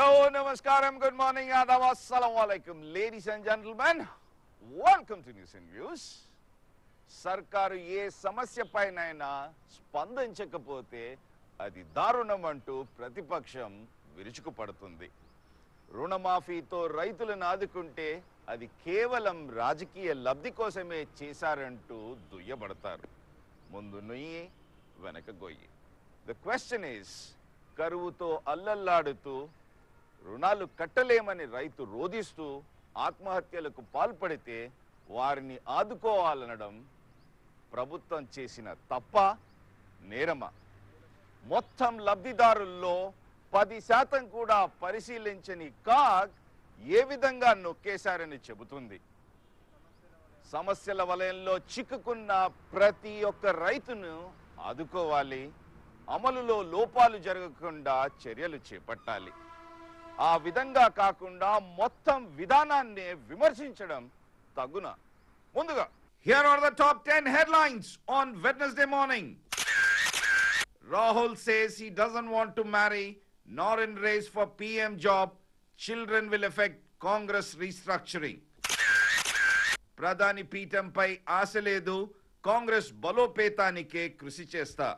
Hello, namaskaram, good morning, adab, assalamu alaikum. Ladies and gentlemen, welcome to News and Views. సర్కారు ఏ సమస్యపైనైనా స్పందించకపోతే అది దారుణమంటూ ప్రతిపక్షం విరుచుకుపడుతుంది. రుణమాఫీతో రైతులను ఆదుకుంటే అది కేవలం రాజకీయ లబ్ధి కోసమే చేశారంటూ దుయ్యబడతారు. ముందు నుయ్యి వెనక గొయ్యి. ద క్వశ్చన్ ఈస్, కరువుతో అల్లల్లాడుతూ రుణాలు కట్టలేమని రైతు రోధిస్తూ ఆత్మహత్యలకు పాల్పడితే వారిని ఆదుకోవాలనడం ప్రభుత్వం చేసిన తప్ప, నేరమా? మొత్తం లబ్ధిదారుల్లో 10% కూడా పరిశీలించని కాగ్ ఏ విధంగా నొక్కేశారని చెబుతుంది. సమస్యల వలయంలో చిక్కుకున్న ప్రతి ఒక్క రైతును ఆదుకోవాలి, అమలులో లోపాలు జరగకుండా చర్యలు చేపట్టాలి. ఆ విధంగా కాకుండా మొత్తం విధానాన్ని విమర్శించడం తగునా? ముందుగా, here are the top 10 headlines on Wednesday morning. Rahul says he doesn't want to marry nor in race for PM job. Children will affect Congress restructuring. ప్రధాని పీఠంపై ఆశ లేదు, కాంగ్రెస్ బలోపేతానికే కృషి చేస్తా.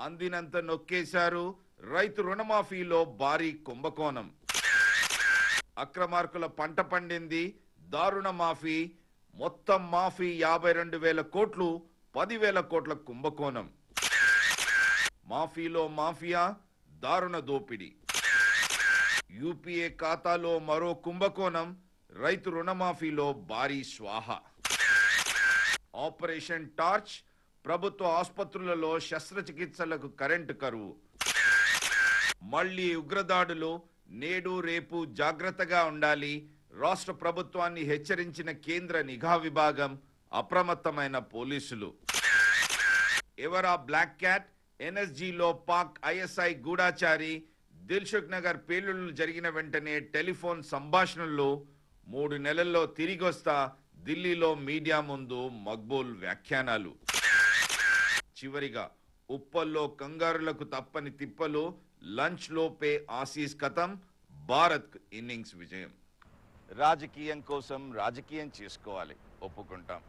అందినంత నొక్కేశారు, రైతు రుణమాఫీలో భారీ కుంభకోణం. అక్రమార్కుల పంట పండింది, దారుణ మాఫీ, మొత్తం మాఫీ 52,000 కోట్లు, 10,000 కోట్ల కుంభకోణం. మాఫీలో మాఫియా, దారుణ దోపిడీ. యూపీఏ ఖాతాలో మరో కుంభకోణం, రైతు రుణమాఫీలో భారీ స్వాహ. ఆపరేషన్ టార్చ్, ప్రభుత్వ ఆసుపత్రులలో శస్త్రచికిత్సలకు కరెంటు కరువు. మళ్లీ ఉగ్రదాడులు, నేడు రేపు జాగ్రత్తగా ఉండాలి, రాష్ట్ర ప్రభుత్వాన్ని హెచ్చరించిన కేంద్ర నిఘా విభాగం, అప్రమత్తమైన పోలీసులు. ఎవరా బ్లాక్ క్యాట్? ఎన్ఎస్జీలో పాక్ ఐఎస్ఐ గూఢాచారి. దిల్సుఖ్ నగర్ పేలుళ్లు జరిగిన వెంటనే టెలిఫోన్ సంభాషణలు. 3 నెలల్లో తిరిగొస్తా, ఢిల్లీలో మీడియా ముందు మక్బూల్ వ్యాఖ్యానాలు. చివరిగా, ఉప్పల్లో కంగారులకు తప్పని తిప్పలు, లంచ్ లోపే ఆసీస్ కథం, భారత్ ఇన్నింగ్స్ విజయం. రాజకీయం కోసం రాజకీయం చేసుకోవాలి, ఒప్పుకుంటాం.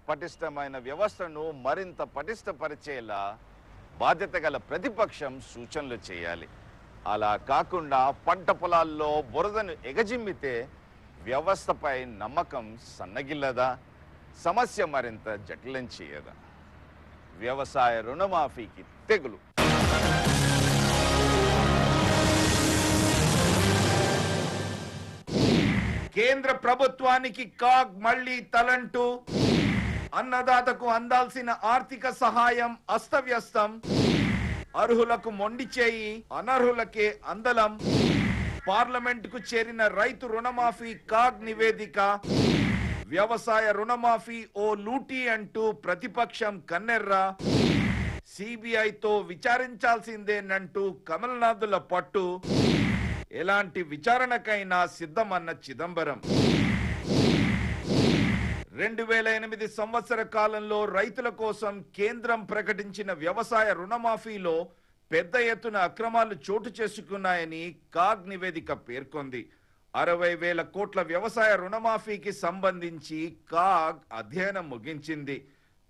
పటిష్టమైన వ్యవస్థను మరింత పటిష్టపరిచేలా బాధ్యత గల ప్రతిపక్షం సూచనలు చేయాలి. అలా కాకుండా పంట పొలాల్లో బురదను ఎగజిమ్మితే వ్యవస్థపై నమ్మకం సన్నగిల్లదా? సమస్య మరింత జటిలం చేయదా? వ్యవసాయ రుణమాఫీకి తెగులు. కేంద్ర ప్రభుత్వానికి కాగ్ మళ్లీ తలంటూ, అన్నదాతకు అందాల్సిన ఆర్థిక సహాయం అస్తవ్యస్తం, అర్హులకు మొండి చేయి, అనర్హులకే అందలం. పార్లమెంటుకు చేరిన రైతు రుణమాఫీ కాగ్ నివేదిక. వ్యవసాయ రుణమాఫీ ఓ లూటీ అంటూ ప్రతిపక్షం కన్నెర్ర. సిబిఐతో విచారించాల్సిందేనంటూ కమల్నాథుల పట్టు. ఎలాంటి విచారణకైనా సిద్ధమన్న చిదంబరం. 2008 సంవత్సర కాలంలో రైతుల కోసం కేంద్రం ప్రకటించిన వ్యవసాయ రుణమాఫీలో పెద్ద ఎత్తున అక్రమాలు చోటు చేసుకున్నాయని కాగ్ నివేదిక పేర్కొంది. 60,000 కోట్ల వ్యవసాయ రుణమాఫీకి సంబంధించి కాగ్ అధ్యయనం ముగించింది.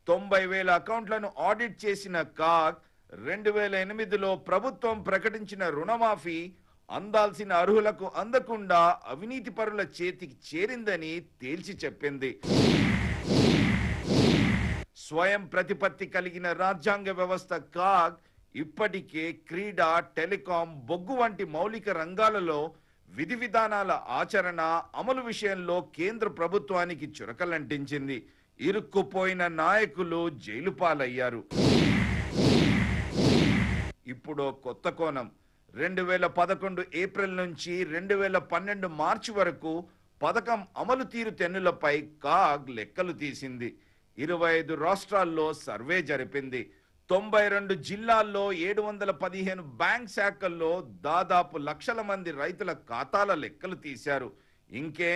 90,000 అకౌంట్లను ఆడిట్ చేసిన కాగ్ 2008లో ప్రభుత్వం ప్రకటించిన రుణమాఫీ అందాల్సిన అర్హులకు అందకుండా అవినీతి పరుల చేతికి చేరిందని తేల్చి చెప్పింది. స్వయం ప్రతిపత్తి కలిగిన రాజ్యాంగ వ్యవస్థ కాగ్ ఇప్పటికే క్రీడా, టెలికాం, బొగ్గు వంటి మౌలిక రంగాలలో విధి విధానాల ఆచరణ, అమలు విషయంలో కేంద్ర ప్రభుత్వానికి చురకలంటించింది. ఇరుక్కుపోయిన నాయకులు జైలు పాలయ్యారు. ఇప్పుడు కొత్త కోణం. 2011 ఏప్రిల్ నుంచి 2012 మార్చి వరకు పథకం అమలు తీరు తెన్నులపై కాగ్ లెక్కలు తీసింది. 25 రాష్ట్రాల్లో సర్వే జరిపింది. 92 జిల్లాల్లో 715 బ్యాంక్ శాఖల్లో దాదాపు లక్షల మంది రైతుల ఖాతాల లెక్కలు తీశారు. ఇంకే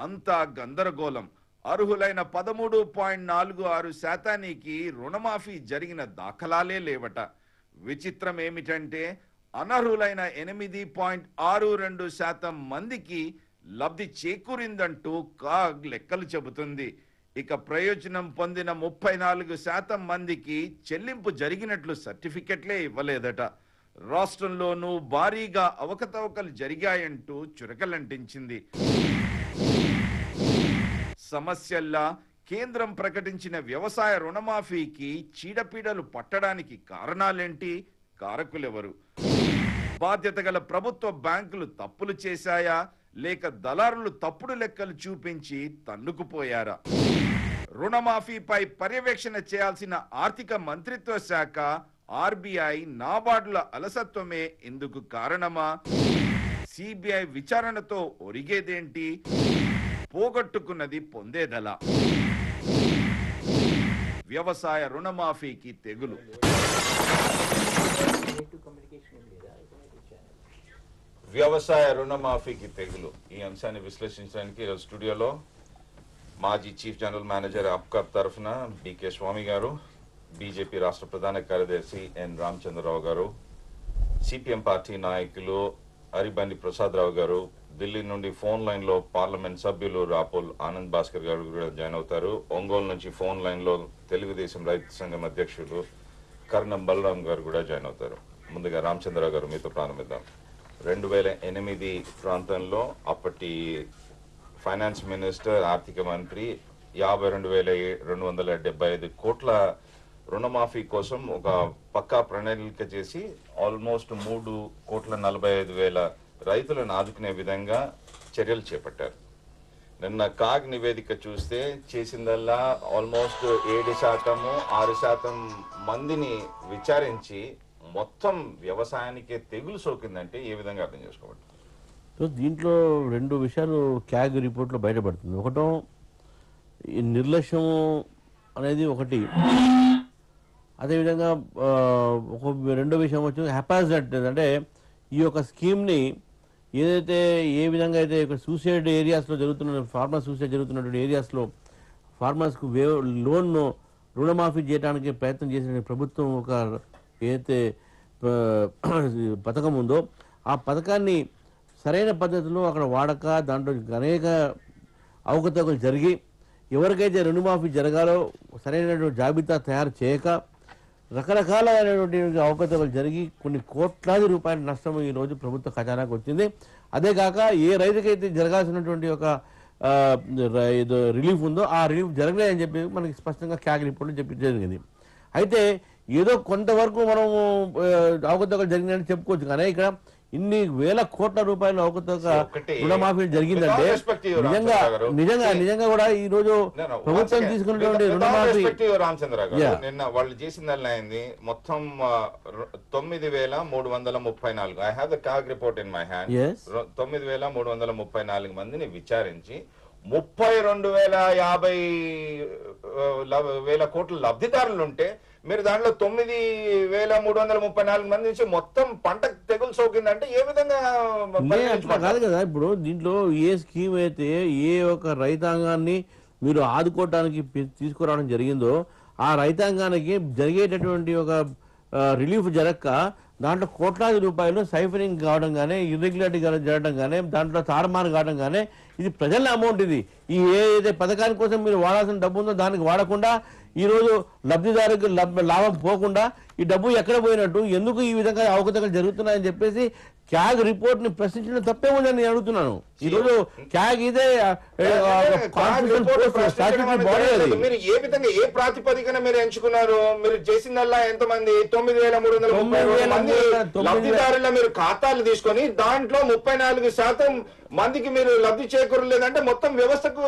అంతా గందరగోళం. అర్హులైన 13.46% రుణమాఫీ జరిగిన దాఖలాలే లేవట. విచిత్రం ఏమిటంటే అనర్హులైన 8.62% మందికి లబ్ధి చేకూరిందంటూ కాగ్ లెక్కలు చెబుతుంది. ఇక ప్రయోజనం పొందిన 34% మందికి చెల్లింపు జరిగినట్లు సర్టిఫికెట్లే ఇవ్వలేదట. రాష్ట్రంలోనూ భారీగా అవకతవకలు జరిగాయంటూ చురకలంటించింది. సమస్యల్లా కేంద్రం ప్రకటించిన వ్యవసాయ రుణమాఫీకి చీడపీడలు పట్టడానికి కారణాలేంటి, కారకులెవరు? బాధ్యత గల ప్రభుత్వ బ్యాంకులు తప్పులు చేశాయా, లేక దళారులు తప్పుడు లెక్కలు చూపించి తన్నుకుపోయారా? రుణమాఫీపై పర్యవేక్షణ చేయాల్సిన ఆర్థిక మంత్రిత్వ శాఖ, ఆర్బీఐ, నాబార్డుల అలసత్వమే ఇందుకు కారణమా? సిబిఐ విచారణతో ఒరిగేదేంటి? పోగొట్టుకున్నది పొందేదలా? వ్యవసాయ రుణమాఫీకి తెగులు. వ్యవసాయ రుణమాఫీకి తెగులు ఈ అంశాన్ని విశ్లేషించడానికి ఈరోజు స్టూడియోలో మాజీ చీఫ్ జనరల్ మేనేజర్ అప్కార్ తరఫున బికే స్వామి గారు, బీజేపీ రాష్ట్ర ప్రధాన కార్యదర్శి ఎన్ రామచంద్రరావు గారు, సిపిఎం పార్టీ నాయకులు అరిబండి ప్రసాదరావు గారు, ఢిల్లీ నుండి ఫోన్ లైన్ లో పార్లమెంట్ సభ్యులు రాపోల్ ఆనంద్ భాస్కర్ గారు కూడా జాయిన్ అవుతారు. ఒంగోలు నుంచి ఫోన్ లైన్ లో తెలుగుదేశం రైతు సంఘం అధ్యక్షులు కర్ణం బలరాం గారు కూడా జాయిన్ అవుతారు. ముందుగా రామచంద్రరావు గారు మీతో ప్రారంభిద్దాం. 2008 ప్రాంతంలో అప్పటి ఫైనాన్స్ మినిస్టర్, ఆర్థిక మంత్రి 52,275 కోట్ల రుణమాఫీ కోసం ఒక పక్కా ప్రణాళిక చేసి ఆల్మోస్ట్ 3,45,00,000 రైతులను ఆదుకునే విధంగా చర్యలు చేపట్టారు. నిన్న కాగ్ నివేదిక చూస్తే చేసిందల్లా ఆల్మోస్ట్ 7%, 6% మందిని విచారించి మొత్తం వ్యవసాయానికే తెగులు సోకిందంటే ఏ విధంగా అర్థం చేసుకోవాలి? దీంట్లో 2 విషయాలు క్యాగ్ రిపోర్ట్లో బయటపడుతుంది. ఒకటో ఈ నిర్లక్ష్యం అనేది ఒకటి, అదేవిధంగా రెండో విషయం వచ్చి హ్యాపాజర్డ్, అంటే ఈ యొక్క స్కీమ్ని ఏదైతే ఏ విధంగా అయితే సూసైడ్ ఏరియాస్లో జరుగుతున్న ఫార్మర్ సూసైడ్ జరుగుతున్నటువంటి ఏరియాస్లో ఫార్మర్స్కు లోన్ రుణమాఫీ చేయడానికి ప్రయత్నం చేసిన ప్రభుత్వం ఒక ఏదైతే పథకం ఉందో ఆ పథకాన్ని సరైన పద్ధతిలో అక్కడ వాడక దాంట్లో అనేక అవకతవకలు జరిగి ఎవరికైతే రుణమాఫీ జరగాలో సరైనటువంటి జాబితా తయారు చేయక రకరకాలైనటువంటి అవకతవకలు జరిగి కొన్ని కోట్లాది రూపాయల నష్టం ఈరోజు ప్రభుత్వ ఖజానాకు వచ్చింది. అదే కాక ఏ రైతుకైతే జరగాల్సినటువంటి ఒక రిలీఫ్ ఉందో ఆ రిలీఫ్ జరగలేదని చెప్పి మనకి స్పష్టంగా క్యాగ్ రిపోర్ట్లో చెప్పి జరిగింది. అయితే ఏదో కొంతవరకు మనం అవకతవకలు జరిగిందని చెప్పుకోవచ్చు, కానీ ఇక్కడ ఇన్ని వేల కోట్ల రూపాయల అవకతవక రుణమాఫీ జరిగిందంటే నిజంగా కూడా ఈ రోజు ప్రభుత్వం తీసుకున్నటువంటి రుణమాఫీ నిన్న వాళ్ళు చేసిందల్లా అయింది మొత్తం 9,334. I have the CAG report in my hand. 9,334 మందిని విచారించి 32,050 కోట్ల లబ్ధిదారులు ఉంటే మీరు దాంట్లో 9,334 మంది నుంచి మొత్తం పంట తెగులు సోకిందంటే ఏ విధంగా కాదు కదా. ఇప్పుడు దీంట్లో ఏ స్కీమ్ అయితే ఏ ఒక రైతాంగాన్ని మీరు ఆదుకోవటానికి తీసుకురావడం జరిగిందో ఆ రైతాంగానికి జరిగేటటువంటి ఒక రిలీఫ్ జరగక దాంట్లో కోట్లాది రూపాయలు సైఫరింగ్ కావడం కానీ, ఇర్రెగ్యులారిటీ జరగడం కానీ, దాంట్లో తారుమారు కావడం కానీ, ఇది ప్రజల అమౌంట్. ఇది ఈ ఏదైతే పథకాని కోసం మీరు వాడాల్సిన డబ్బు ఉందో దానికి వాడకుండా ఈరోజు లబ్ధిదారులకు లాభం పోకుండా ఈ డబ్బు ఎక్కడ పోయినట్టు, ఎందుకు ఈ విధంగా అవకతవకలు జరుగుతున్నాయని చెప్పేసి క్యాగ్ రిపోర్ట్ ని ప్రశ్నించడం తప్పే ఉందని నేను అడుగుతున్నాను. ఈరోజు క్యాగ్ ఇదే మీరు ఏ విధంగా ఏ ప్రాతిపదికన మీరు ఎంచుకున్నారు? మీరు చేసిందల్లా ఎంతమంది? 9,330 లబ్ధిదారుల మీరు ఖాతాలు తీసుకొని దాంట్లో 34% మందికి మీరు లబ్ధి చేకూరలేదంటే మొత్తం వ్యవస్థకు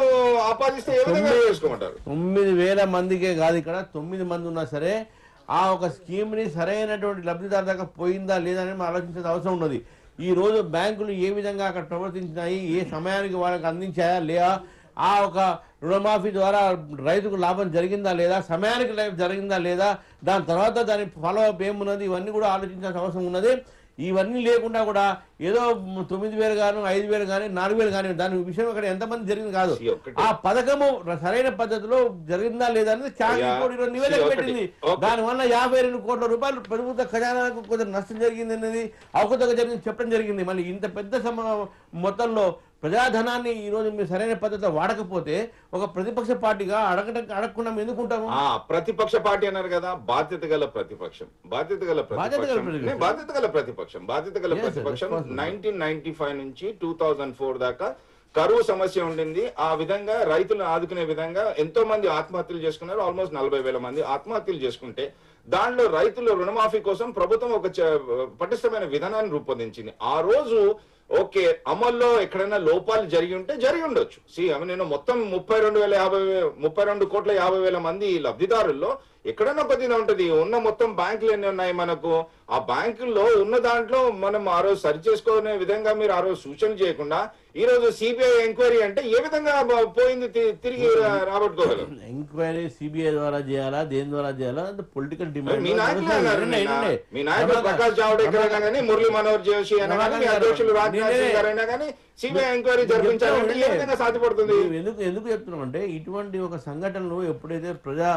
ఆపాదిస్తే ఏ విధంగా చేసుకోమంటారు? 9,000 మందికే కాదు, ఇక్కడ 9 మంది ఉన్నా సరే ఆ ఒక స్కీమ్ ని సరైనటువంటి లబ్ధిదారు దాకా పోయిందా లేదా అని ఆలోచించాల్సిన అవసరం ఉన్నది. ఈ రోజు బ్యాంకులు ఏ విధంగా అక్కడ ప్రవర్తించినాయి, ఏ సమయానికి వాళ్ళకి అందించాయా లేదా, ఆ ఒక రుణమాఫీ ద్వారా రైతుకు లాభం జరిగిందా లేదా, సమయానికి జరిగిందా లేదా, దాని తర్వాత దాని ఫాలో అప్ ఏమున్నది, ఇవన్నీ కూడా ఆలోచించాల్సిన అవసరం ఉన్నది. ఇవన్నీ లేకుండా కూడా ఏదో 9,000 గాను 5,000 కానీ 4,000 కానీ దాని విషయం అక్కడ ఎంతమంది జరిగింది కాదు. ఆ పథకము సరైన పద్ధతిలో జరిగిందా లేదా అనేది ఈరోజు నివేదిక పెట్టింది. దానివల్ల 52 కోట్ల రూపాయలు ప్రభుత్వ ఖజానాకు కొంచెం నష్టం జరిగింది అనేది అవకతవక జరిగింది చెప్పడం జరిగింది. మళ్ళీ ఇంత పెద్ద మొత్తంలో ప్రజాధనాన్ని ఈ రోజు మీరు సరైన పద్ధతిలో వాడకపోతే ఒక ప్రతిపక్ష పార్టీగా అడగకుండా ఎందుకుంటాము? ప్రతిపక్ష పార్టీ అన్నారు కదా, బాధ్యత గల ప్రతిపక్షం 1995 నుంచి 2004 దాకా కరువు సమస్య ఉండింది. ఆ విధంగా రైతులను ఆదుకునే విధంగా ఎంతో మంది ఆత్మహత్యలు చేసుకున్నారు. ఆల్మోస్ట్ 40,000 మంది ఆత్మహత్యలు చేసుకుంటే దానిలో రైతుల రుణమాఫీ కోసం ప్రభుత్వం ఒక పటిష్టమైన విధానాన్ని రూపొందించింది. ఆ రోజు ఓకే, అమల్లో ఎక్కడైనా లోపాలు జరిగి ఉంటే జరిగి ఉండొచ్చు. నేను మొత్తం 32,50,000 మంది లబ్ధిదారుల్లో ఎక్కడైనా కొద్దిగా ఉంటది. ఉన్న మొత్తం బ్యాంకులు ఎన్ని ఉన్నాయి మనకు, ఆ బ్యాంకుల్లో ఉన్న దాంట్లో మనం ఆ రోజు సరి చేసుకునే విధంగా మీరు ఆ రోజు సూచన చేయకుండా ఈ రోజు సిబిఐ ఎంక్వైరీ అంటే ఏ విధంగా పోయింది తిరిగి రాబట్టుకోగలరు? ఎంక్వైరీ సిబిఐ ద్వారా చేయాలా, దేని ద్వారా చేయాలా అంటే పొలిటికల్ డిమాండ్. మీ నాయకులు ప్రకాష్ జావడేకర్ కానీ, మురళీ మనోహర్ జోషి అయినా కానీ, అధ్యక్షులు రాజ్నాథ్ సింగ్ గారు అయినా కానీ సిబిఐ ఎంక్వైరీ జరిపించాలంటే ఏ విధంగా సాధ్యపడుతుంది? ఎందుకు చెప్తున్నాం అంటే ఇటువంటి ఒక సంఘటనలు ఎప్పుడైతే ప్రజా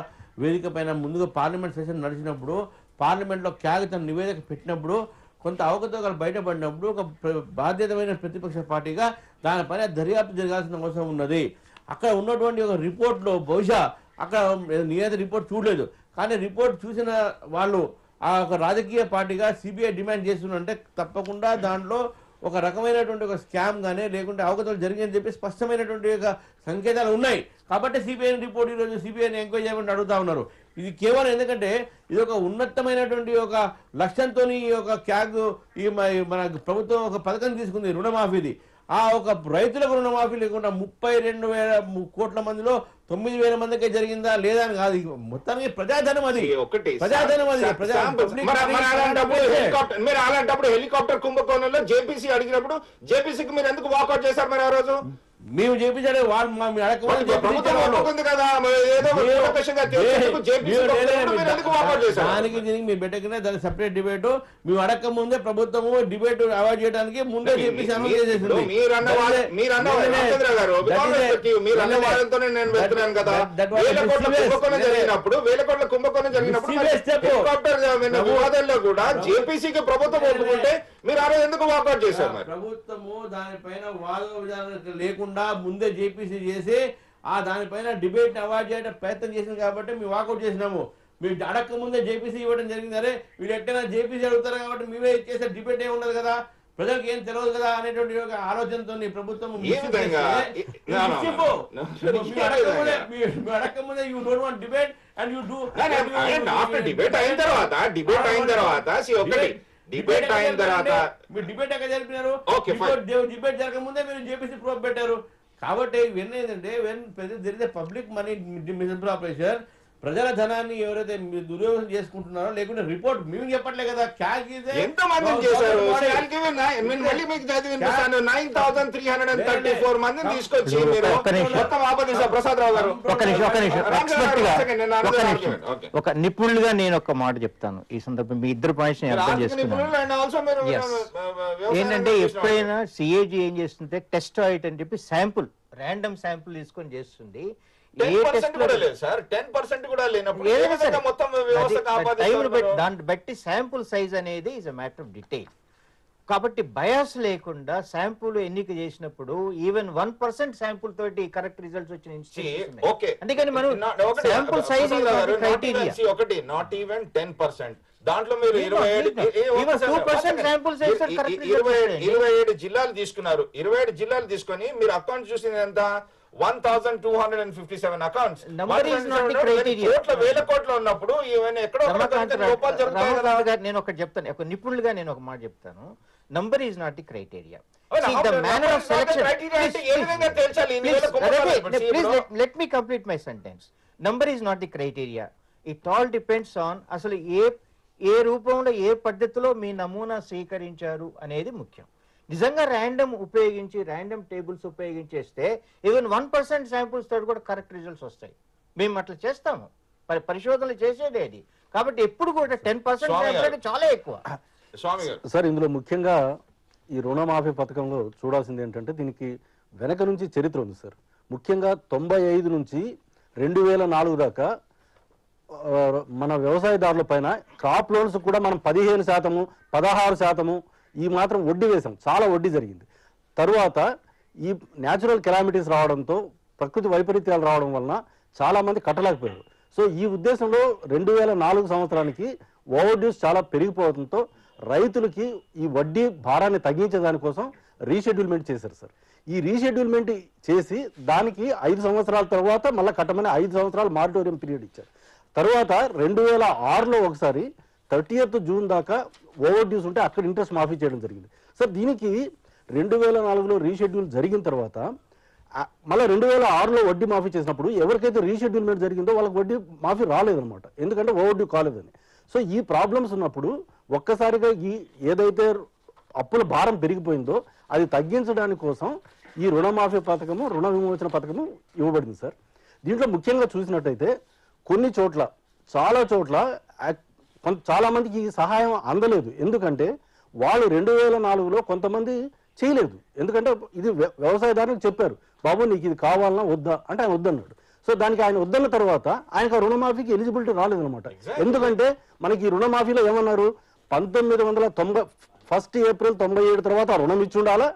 వేదిక పైన ముందుగా పార్లమెంట్ సెషన్ నడిచినప్పుడు, పార్లమెంట్లో కాగితం నివేదిక పెట్టినప్పుడు, కొంత అవకతవకలు బయటపడినప్పుడు ఒక బాధ్యతమైన ప్రతిపక్ష పార్టీగా దానిపైన దర్యాప్తు జరగాల్సిన అవసరం ఉన్నది. అక్కడ ఉన్నటువంటి ఒక రిపోర్ట్లో బహుశా అక్కడ నివేదిక రిపోర్ట్ చూడలేదు, కానీ రిపోర్ట్ చూసిన వాళ్ళు ఆ ఒక రాజకీయ పార్టీగా సిబిఐ డిమాండ్ చేస్తున్నారంటే తప్పకుండా దాంట్లో ఒక రకమైనటువంటి ఒక స్కామ్ గానే లేకుంటే అవకతవకలు జరిగిందని చెప్పి స్పష్టమైనటువంటి ఒక సంకేతాలు ఉన్నాయి. కాబట్టి సిబిఐ రిపోర్ట్ ఈరోజు సిబిఐని ఎంక్వైరీ చేయమని అడుగుతా ఉన్నారు. ఇది కేవలం ఎందుకంటే ఇది ఒక ఉన్నతమైనటువంటి ఒక లక్ష్యంతో ఈ యొక్క మన ప్రభుత్వం ఒక పథకం తీసుకుంది రుణమాఫీది. ఆ ఒక రైతులకు రుణమాఫీ లేకుండా 32,000 కోట్ల మందిలో 9,000 మందికే జరిగిందా లేదా అని కాదు, మొత్తానికి ప్రజాధనం అది. ప్రజాధనం అది. మీరు అలాంటప్పుడు హెలికాప్టర్ కుంభకోణంలో జేపీసీ అడిగినప్పుడు జేపీసీకి మీరు ఎందుకు వాకౌట్ చేశారు మరి ఆ రోజు? మేము చేపించాడు వాళ్ళు దానికి దీనికి మీరు పెట్టకనే దాని సెపరేట్ డిబేట్ మేము అడగక ముందే ప్రభుత్వము డిబేట్ అవాయిడ్ చేయడానికి ముందే చెప్పేసి అనౌన్స్ చేసేసింది. వేల కోట్ల కుంభకోణం జరిగినప్పుడు వివాదంలో కూడా జేపీసీకి ప్రభుత్వం ఒప్పుకుంటే మీరు ఆ రోజు ఎందుకు వాకౌట్ చేశారు? ప్రభుత్వము దానిపైన వాద విధానం లేకుండా ముందే జేపీసీ చేసి ఆ దానిపైన డిబేట్ అవాయిడ్ చేయడం ప్రయత్నం చేసింది కాబట్టి మేము వాకౌట్ చేసినాము. మీరు అడక్క ముందే జేపీసీ ఇవ్వడం జరిగింది. అరే వీళ్ళు ఎక్కడైనా జేపీసీ అడుగుతారు కాబట్టి మేమే చేసే డిబేట్ ఏమి ఉండదు కదా, ప్రజలకు ఏం తెలియదు కదా అనేటువంటి ఒక ఆలోచనతో ప్రభుత్వం అడక్క ముందే you don't want debate and you do debate అయిన తర్వాత డిబేట్ అయిన తర్వాత మీరు డిబేట్ ఎక్కడ జరిపినారు? డిబేట్ జరగకముందే మీరు జేపీసీ ప్రోబ్ పెట్టారు. కాబట్టి ఇవన్నీ ఏంటంటే పబ్లిక్ మనీ మిస్అప్రాపరేషన్, ప్రజల ధనాన్ని ఎవరైతే దుర్యోగం చేసుకుంటున్నారో లేకుంటే రిపోర్ట్ మేము చెప్పట్లే కదా. ఎంత మంది చేశారు? మళ్ళీ మీకు చదివిస్తాను. 9,334 మందిని తీసుకొచ్చి ప్రసాదరావు గారు ఒక నిపుణులుగా నేను ఒక మాట చెప్తాను ఈ సందర్భం. మీ ఇద్దరు పాయింట్స్ అర్థం చేసుకున్నాను. ఏంటంటే ఎప్పుడైనా సిఏజీ ఏం చేస్తుంటే టెస్ట్ ఆయిట్ అని చెప్పి శాంపుల్, ర్యాండమ్ శాంపుల్ తీసుకొని చేస్తుంది. దాన్ని బట్టి శాంపుల్ సైజ్ అనేది is a matter of detail. కాబట్టి బయాస్ లేకుండా శాంపుల్ ఎన్నిక చేసినప్పుడు ఈవెన్ 1% శాంపుల్ తోటి కరెక్ట్ రిజల్ట్స్ వచ్చిన ఇన్స్టిట్యూట్స్. అందుకని మనం శాంపుల్ సైజ్ క్రైటీరియా ఒకటి నాట్ ఈవెన్ 10%. దాంట్లో మీరు 27 జిల్లాలు తీసుకున్నారు. 27 జిల్లాలు తీసుకొని మీరు అకౌంట్ చూసింది ఎంత? 1,257 అకౌంట్స్. వేల కోట్ల ఉన్నప్పుడు నేను ఒకటి చెప్తాను, ఒక నిపుణులుగా నేను ఒక మాట చెప్తాను. Number is not the criteria. Let me complete my sentence. Number is not the criteria. It all depends on అసలు ఏ రూపంలో ఏ పద్ధతిలో మీ నమూనా స్వీకరించారు అనేది ముఖ్యం. నిజంగా ర్యాండమ్ ఉపయోగించి ర్యాండమ్ టేబుల్స్ ఉపయోగించేస్తే ఈవెన్ 1% శాంపుల్స్ తోటి కూడా కరెక్ట్ రిజల్ట్స్ వస్తాయి. మేము అట్లా చేస్తాము, పరిశోధనలు చేసేది అది. కాబట్టి ఎప్పుడు కూడా 10% చాలా ఎక్కువ. స్వామి గారు. సార్ ఇందులో ముఖ్యంగా ఈ రుణమాఫీ పథకంలో చూడాల్సింది ఏంటంటే దీనికి వెనక నుంచి చరిత్ర ఉంది సార్. ముఖ్యంగా 95 నుంచి 2004 దాకా మన వ్యవసాయదారుల పైన క్రాప్ లోన్స్ కూడా మనం 15%, 16% ఈ మాత్రం వడ్డీ వేసాం. చాలా వడ్డీ జరిగింది. తరువాత ఈ న్యాచురల్ కెలామిటీస్ రావడంతో, ప్రకృతి వైపరీత్యాలు రావడం వలన చాలా మంది కట్టలేకపోయారు. సో ఈ ఉద్దేశంలో 2004 సంవత్సరానికి ఓవర్ డ్యూస్ చాలా పెరిగిపోవడంతో రైతులకి ఈ వడ్డీ భారాన్ని తగ్గించే కోసం రీషెడ్యూల్మెంట్ చేశారు సార్. ఈ రీషెడ్యూల్మెంట్ చేసి దానికి 5 సంవత్సరాల తర్వాత మళ్ళీ కట్టమని 5 సంవత్సరాలు మారిటోరియం పీరియడ్ ఇచ్చారు. తర్వాత 2006లో ఒకసారి 30th జూన్ దాకా ఓవర్ డ్యూస్ ఉంటే అక్కడ ఇంట్రెస్ట్ మాఫీ చేయడం జరిగింది సార్. దీనికి 2004లో రీషెడ్యూల్ జరిగిన తర్వాత మళ్ళీ 2006లో వడ్డీ మాఫీ చేసినప్పుడు ఎవరికైతే రీషెడ్యూల్మెంట్ జరిగిందో వాళ్ళకి వడ్డీ మాఫీ రాలేదన్నమాట, ఎందుకంటే ఓవర్ డ్యూ కాలేదని. సో ఈ ప్రాబ్లమ్స్ ఉన్నప్పుడు ఒక్కసారిగా ఈ ఏదైతే అప్పుల భారం పెరిగిపోయిందో అది తగ్గించడానికి కోసం ఈ రుణమాఫీ పథకము, రుణ విమోచన పథకము ఇవ్వబడింది సార్. దీంట్లో ముఖ్యంగా చూసినట్టయితే కొన్ని చోట్ల, చాలా చోట్ల చాలా మందికి ఈ సహాయం అందలేదు. ఎందుకంటే వాళ్ళు 2004లో కొంతమంది చేయలేదు. ఎందుకంటే ఇది వ్యవసాయదారులకు చెప్పారు, బాబు నీకు ఇది కావాలన్నా వద్దా అంటే ఆయన వద్దన్నాడు. సో దానికి ఆయన వద్దన్న తర్వాత ఆయనకు రుణమాఫీకి ఎలిజిబిలిటీ రాలేదనమాట. ఎందుకంటే మనకి ఈ రుణమాఫీలో ఏమన్నారు, 1990 1 ఏప్రిల్ 97 తర్వాత రుణం ఇచ్చి ఉండాలా,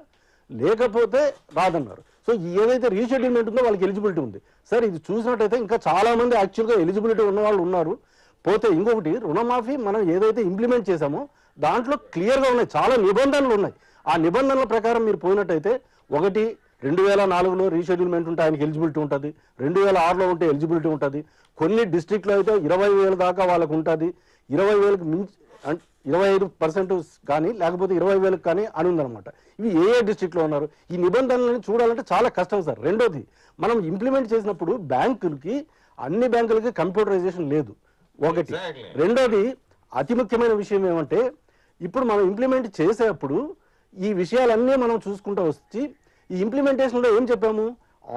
లేకపోతే రాదన్నారు. సో ఏదైతే రీషెడ్యూల్మెంట్ ఉందో వాళ్ళకి ఎలిజిబిలిటీ ఉంది సార్. ఇది చూసినట్టయితే ఇంకా చాలా మంది యాక్చువల్గా ఎలిజిబిలిటీ ఉన్న వాళ్ళు ఉన్నారు. పోతే ఇంకొకటి, రుణమాఫీ మనం ఏదైతే ఇంప్లిమెంట్ చేశామో దాంట్లో క్లియర్గా ఉన్నాయి, చాలా నిబంధనలు ఉన్నాయి. ఆ నిబంధనల ప్రకారం మీరు పోయినట్టయితే, ఒకటి 2004లో రీషెడ్యూల్మెంట్ ఉంటే ఆయనకి ఎలిజిబిలిటీ ఉంటుంది, 2006లో ఉంటే ఎలిజిబిలిటీ ఉంటుంది. కొన్ని డిస్ట్రిక్ట్లో అయితే 20,000 దాకా వాళ్ళకు ఉంటుంది, 20,000కి మించి 25% కానీ లేకపోతే 20,000 కానీ అని ఉందన్నమాట. ఇవి ఏ డిస్ట్రిక్ట్లో ఉన్నారు, ఈ నిబంధనలను చూడాలంటే చాలా కష్టం సార్. రెండోది, మనం ఇంప్లిమెంట్ చేసినప్పుడు బ్యాంకులకి, అన్ని బ్యాంకులకి కంప్యూటరైజేషన్ లేదు ఒకటి. రెండోది, అతి ముఖ్యమైన విషయం ఏమంటే, ఇప్పుడు మనం ఇంప్లిమెంట్ చేసేటప్పుడు ఈ విషయాలన్నీ మనం చూసుకుంటూ వచ్చి ఈ ఇంప్లిమెంటేషన్లో ఏం చెప్పాము,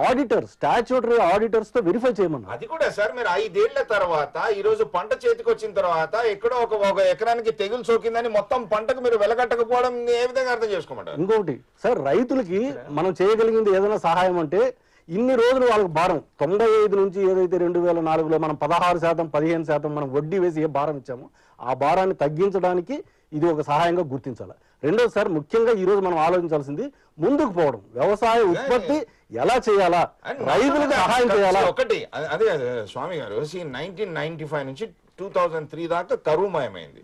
ఆడిటర్, స్టాట్యూటరీ ఆడిటర్స్ తో వెరిఫై చేయమన్నా. అది కూడా సార్ మీరు 5 ఏళ్ల తర్వాత ఈ రోజు పంట చేతికి వచ్చిన తర్వాత ఎక్కడో ఒక ఎకరానికి తెగులు సోకిందని మొత్తం పంటకు మీరు వెలగట్టకపోవడం ఏ విధంగా అర్థం చేసుకోమంటారు? ఇంకొకటి సార్, రైతులకి మనం చేయగలిగింది ఏదైనా సహాయం అంటే, ఇన్ని రోజులు వాళ్ళకి భారం 95 నుంచి ఏదైతే 2004లో మనం 16%, 15% మనం వడ్డీ వేసి ఏ భారం ఇచ్చామో ఆ భారాన్ని తగ్గించడానికి ఇది ఒక సహాయంగా గుర్తించాలి. రెండోది సార్, ముఖ్యంగా ఈ రోజు మనం ఆలోచించాల్సింది ముందుకు పోవడం, వ్యవసాయ ఉత్పత్తి ఎలా చేయాలా, రైతులకు సహాయం చేయాలా. ఒకటి అదే స్వామి గారు, 1995 నుంచి 2003 దాకా కరువుమయమైంది.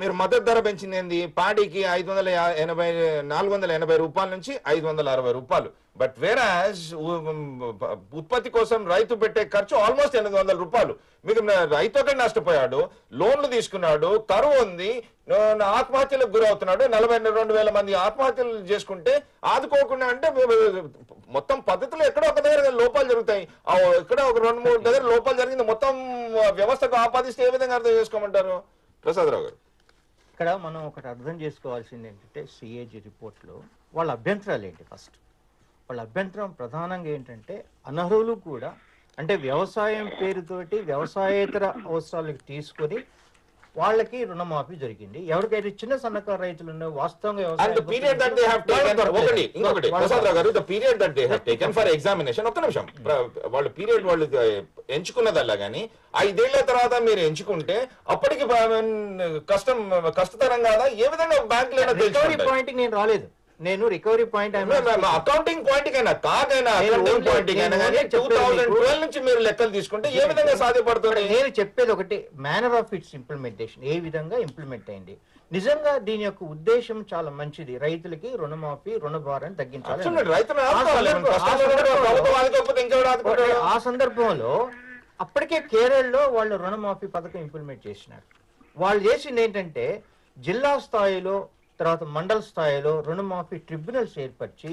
మీరు మద్దతు ధర పెంచింది ఏంది, పాడికి 480 రూపాయల నుంచి 560 రూపాయలు. బట్ వేరాజ్ ఉత్పత్తి కోసం రైతు పెట్టే ఖర్చు ఆల్మోస్ట్ 800 రూపాయలు. మీకు రైతు ఒకటి నష్టపోయాడు, లోన్లు తీసుకున్నాడు, కరువు ఉంది, ఆత్మహత్యలకు గురవుతున్నాడు. 42,000 మంది ఆత్మహత్యలు చేసుకుంటే ఆదుకోకుండా అంటే మొత్తం పద్ధతులు ఎక్కడో ఒక దగ్గర లోపాలు జరుగుతాయి. ఎక్కడో ఒక 2-3 దగ్గర లోపాలు జరిగింది, మొత్తం వ్యవస్థకు ఆపాదిస్తే ఏ విధంగా అర్థం చేసుకోమంటారు ప్రసాదరావు గారు? ఇక్కడ మనం ఒకటి అర్థం చేసుకోవాల్సింది ఏంటంటే, సిఏజీ రిపోర్ట్లో వాళ్ళ అభ్యంతరాలు ఏంటి? ఫస్ట్ వాళ్ళ అభ్యంతరం ప్రధానంగా ఏంటంటే, అనర్హులు కూడా అంటే వ్యవసాయం పేరుతోటి వ్యవసాయేతర అవసరాలకు తీసుకొని వాళ్ళకి రుణమాఫీ జరిగింది. ఎవరికైతే చిన్న సన్నకారు రైతులు ఉన్నాయో వాస్తవంగా వాళ్ళు పీరియడ్ వాళ్ళు ఎంచుకున్నదల్లా గానీ 5 ఏళ్ల తర్వాత మీరు ఎంచుకుంటే అప్పటికి కష్టతరం కాదా? ఏ విధంగా బ్యాంకులో రికవరీ పాయింట్ నేను రాలేదు, నేను రికవరీ పాయింట్ అకౌంటింగ్ పాయింట్ కైనా కాదైనా అకౌంటింగ్ పాయింట్ కైనా 2012 నుంచి మీరు లెక్కలు తీసుకుంటే ఏ విధంగా సాధ్యపడుతుంది? నేను చెప్పేది ఒకటి, మేనర్ ఆఫ్ ఇట్స్ ఇంప్లిమెంటేషన్ ఏ విధంగా ఇంప్లిమెంట్ అయింది. నిజంగా దీని యొక్క ఉద్దేశం చాలా మంచిది, రైతులకి రుణమాఫీ, రుణ భారాన్ని తగ్గించాలి. ఆ సందర్భంలో అప్పటికే కేరళలో వాళ్ళు రుణమాఫీ పథకం ఇంప్లిమెంట్ చేసినారు. వాళ్ళు చేసింది ఏంటంటే, జిల్లా స్థాయిలో తర్వాత మండల స్థాయిలో రుణమాఫీ ట్రిబ్యునల్స్ ఏర్పరిచి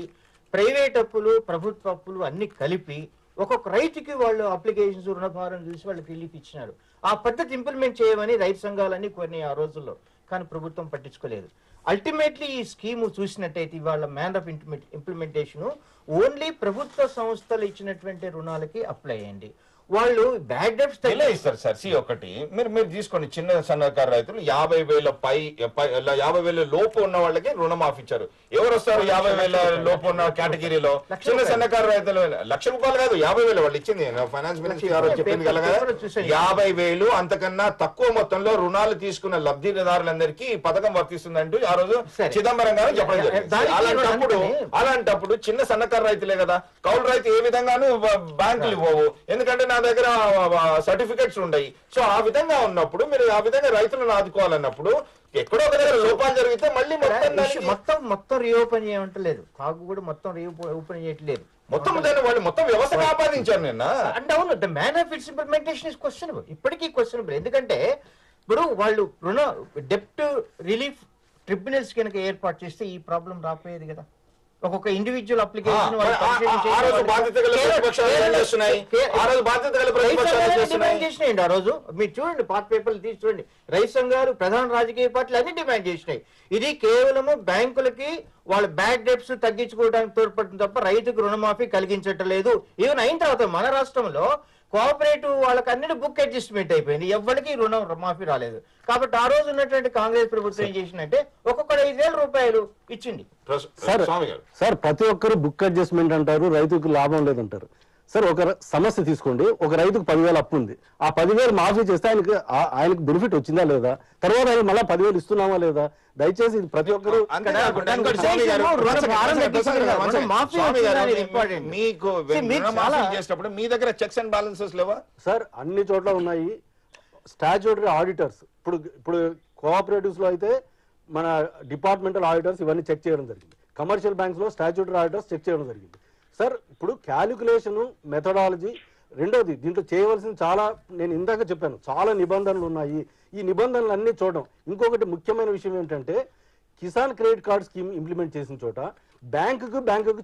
ప్రైవేట్ అప్పులు, ప్రభుత్వ అప్పులు అన్ని కలిపి ఒక్కొక్క రైతుకి వాళ్ళు అప్లికేషన్స్, రుణభారం చూసి వాళ్ళకి రిలీఫ్ ఇచ్చినారు. ఆ పద్ధతి ఇంప్లిమెంట్ చేయమని రైతు సంఘాలన్నీ కొన్ని ఆ రోజుల్లో, కానీ ప్రభుత్వం పట్టించుకోలేదు. అల్టిమేట్లీ ఈ స్కీము చూసినట్టయితే ఇవాళ మ్యాన్ ఆఫ్ ఇంప్లిమెంటేషన్ ఓన్లీ ప్రభుత్వ సంస్థలు ఇచ్చినటువంటి రుణాలకి అప్లై అయ్యింది. వాళ్ళు బ్యాడ్ డెప్స్ ఎలా ఇస్తారు సార్? ఒకటి మీరు తీసుకోండి, చిన్న సన్నకారు రైతులు 50,000 లోపు ఉన్న వాళ్ళకి రుణమాఫీ ఇచ్చారు. ఎవరు వస్తారు 50,000 లోపు ఉన్న కేటగిరీలో? చిన్న సన్నకారు రైతులు. ₹1,00,000 కాదు, 50,000 వాళ్ళు ఇచ్చింది. ఫైనాన్స్ మినిస్టర్ గారు చెప్పింది కదా, 50,000 అంతకన్నా తక్కువ మొత్తంలో రుణాలు తీసుకున్న లబ్ధిదారులందరికీ ఈ పథకం వర్తిస్తుందంటూ ఆ రోజు చిదంబరం గారు చెప్పడం జరిగింది. అలాంటప్పుడు చిన్న సన్నకారు రైతులే కదా, కౌలు రైతు ఏ విధంగానూ బ్యాంకులు ఇవ్వవు, ఎందుకంటే నా దగ్గర సర్టిఫికెట్స్ ఉన్నాయి. సో ఆ విధంగా ఉన్నప్పుడు మీరు ఆ విధంగా రైతులను ఆదుకోవాలన్నప్పుడు ఎక్కడో ఒక దగ్గర లోపాలు జరిగితే మళ్ళీ మొత్తం రీఓపెన్ చేయమంటలేదు, కాకు కూడా మొత్తం రీఓపెన్ చేయట్లేదు. వాళ్ళు మొత్తం వ్యవస్థ ఆపాదించారు నిన్న. అంటే అవును, the man of it's implementation is questionable, ఇప్పటికీ క్వశ్చనబుల్. ఎందుకంటే ఇప్పుడు వాళ్ళు డెప్ట్ రిలీఫ్ ట్రిబ్యునల్స్ కనుక ఏర్పాటు చేస్తే ఈ ప్రాబ్లం రాపోయేది కదా. ఒక్కొక్క ఇండివిజువల్ అప్లికేషన్ ఆ రోజు మీరు చూడండి, పాత పేపర్లు తీసి చూడండి, రైతు సంఘాలు, ప్రధాన రాజకీయ పార్టీలు అన్ని డిమాండ్ చేసినాయి. ఇది కేవలము బ్యాంకులకి వాళ్ళ బ్యాడ్ డెప్ట్స్ తగ్గించుకోవడానికి తోడ్పడుతుంది తప్ప రైతుకు రుణమాఫీ కలిగించటం లేదు. ఈవెన్ అయిన తర్వాత మన రాష్ట్రంలో కోఆపరేటివ్ వాళ్ళకి అన్నిటి బుక్ అడ్జస్ట్మెంట్ అయిపోయింది, ఎవరికి రుణం మాఫీ రాలేదు. కాబట్టి ఆ రోజు ఉన్నటువంటి కాంగ్రెస్ ప్రభుత్వం ఏం చేసిందంటే ఒక్కొక్కరు ₹5,000 ఇచ్చింది. సార్ ప్రతి ఒక్కరు బుక్ అడ్జస్ట్మెంట్ అంటారు, రైతుకు లాభం లేదంటారు. సార్ ఒక సమస్య తీసుకోండి, ఒక రైతుకు 10,000 అప్పు ఉంది, ఆ 10,000 మాఫీ చేస్తే ఆయనకు బెనిఫిట్ వచ్చిందా లేదా, తర్వాత ఆయన మళ్ళీ 10,000 ఇస్తున్నామా లేదా? దయచేసి ప్రతి ఒక్కరు చేసినప్పుడు మీ దగ్గర చెక్స్ అండ్ బ్యాలెన్సెస్ లేవా సార్? అన్ని చోట్ల ఉన్నాయి. స్టాట్యూటరీ ఆడిటర్స్ ఇప్పుడు కోఆపరేటివ్స్ లో అయితే మన డిపార్ట్మెంటల్ ఆడిటర్స్ ఇవన్నీ చెక్ చేయడం జరిగింది. కమర్షియల్ బ్యాంక్స్ లో స్టాట్యూటరీ ఆడిటర్స్ చెక్ చేయడం జరిగింది. సార్ ఇప్పుడు క్యాలిక్యులేషన్ మెథడాలజీ, రెండోది దీంట్లో చేయవలసిన నేను ఇందాక చెప్పాను, చాలా నిబంధనలు ఉన్నాయి. ఈ నిబంధనలు అన్ని చూడడం. ఇంకొకటి ముఖ్యమైన విషయం ఏంటంటే, Kisan credit card scheme implement చేసిన చోట బ్యాంకుకు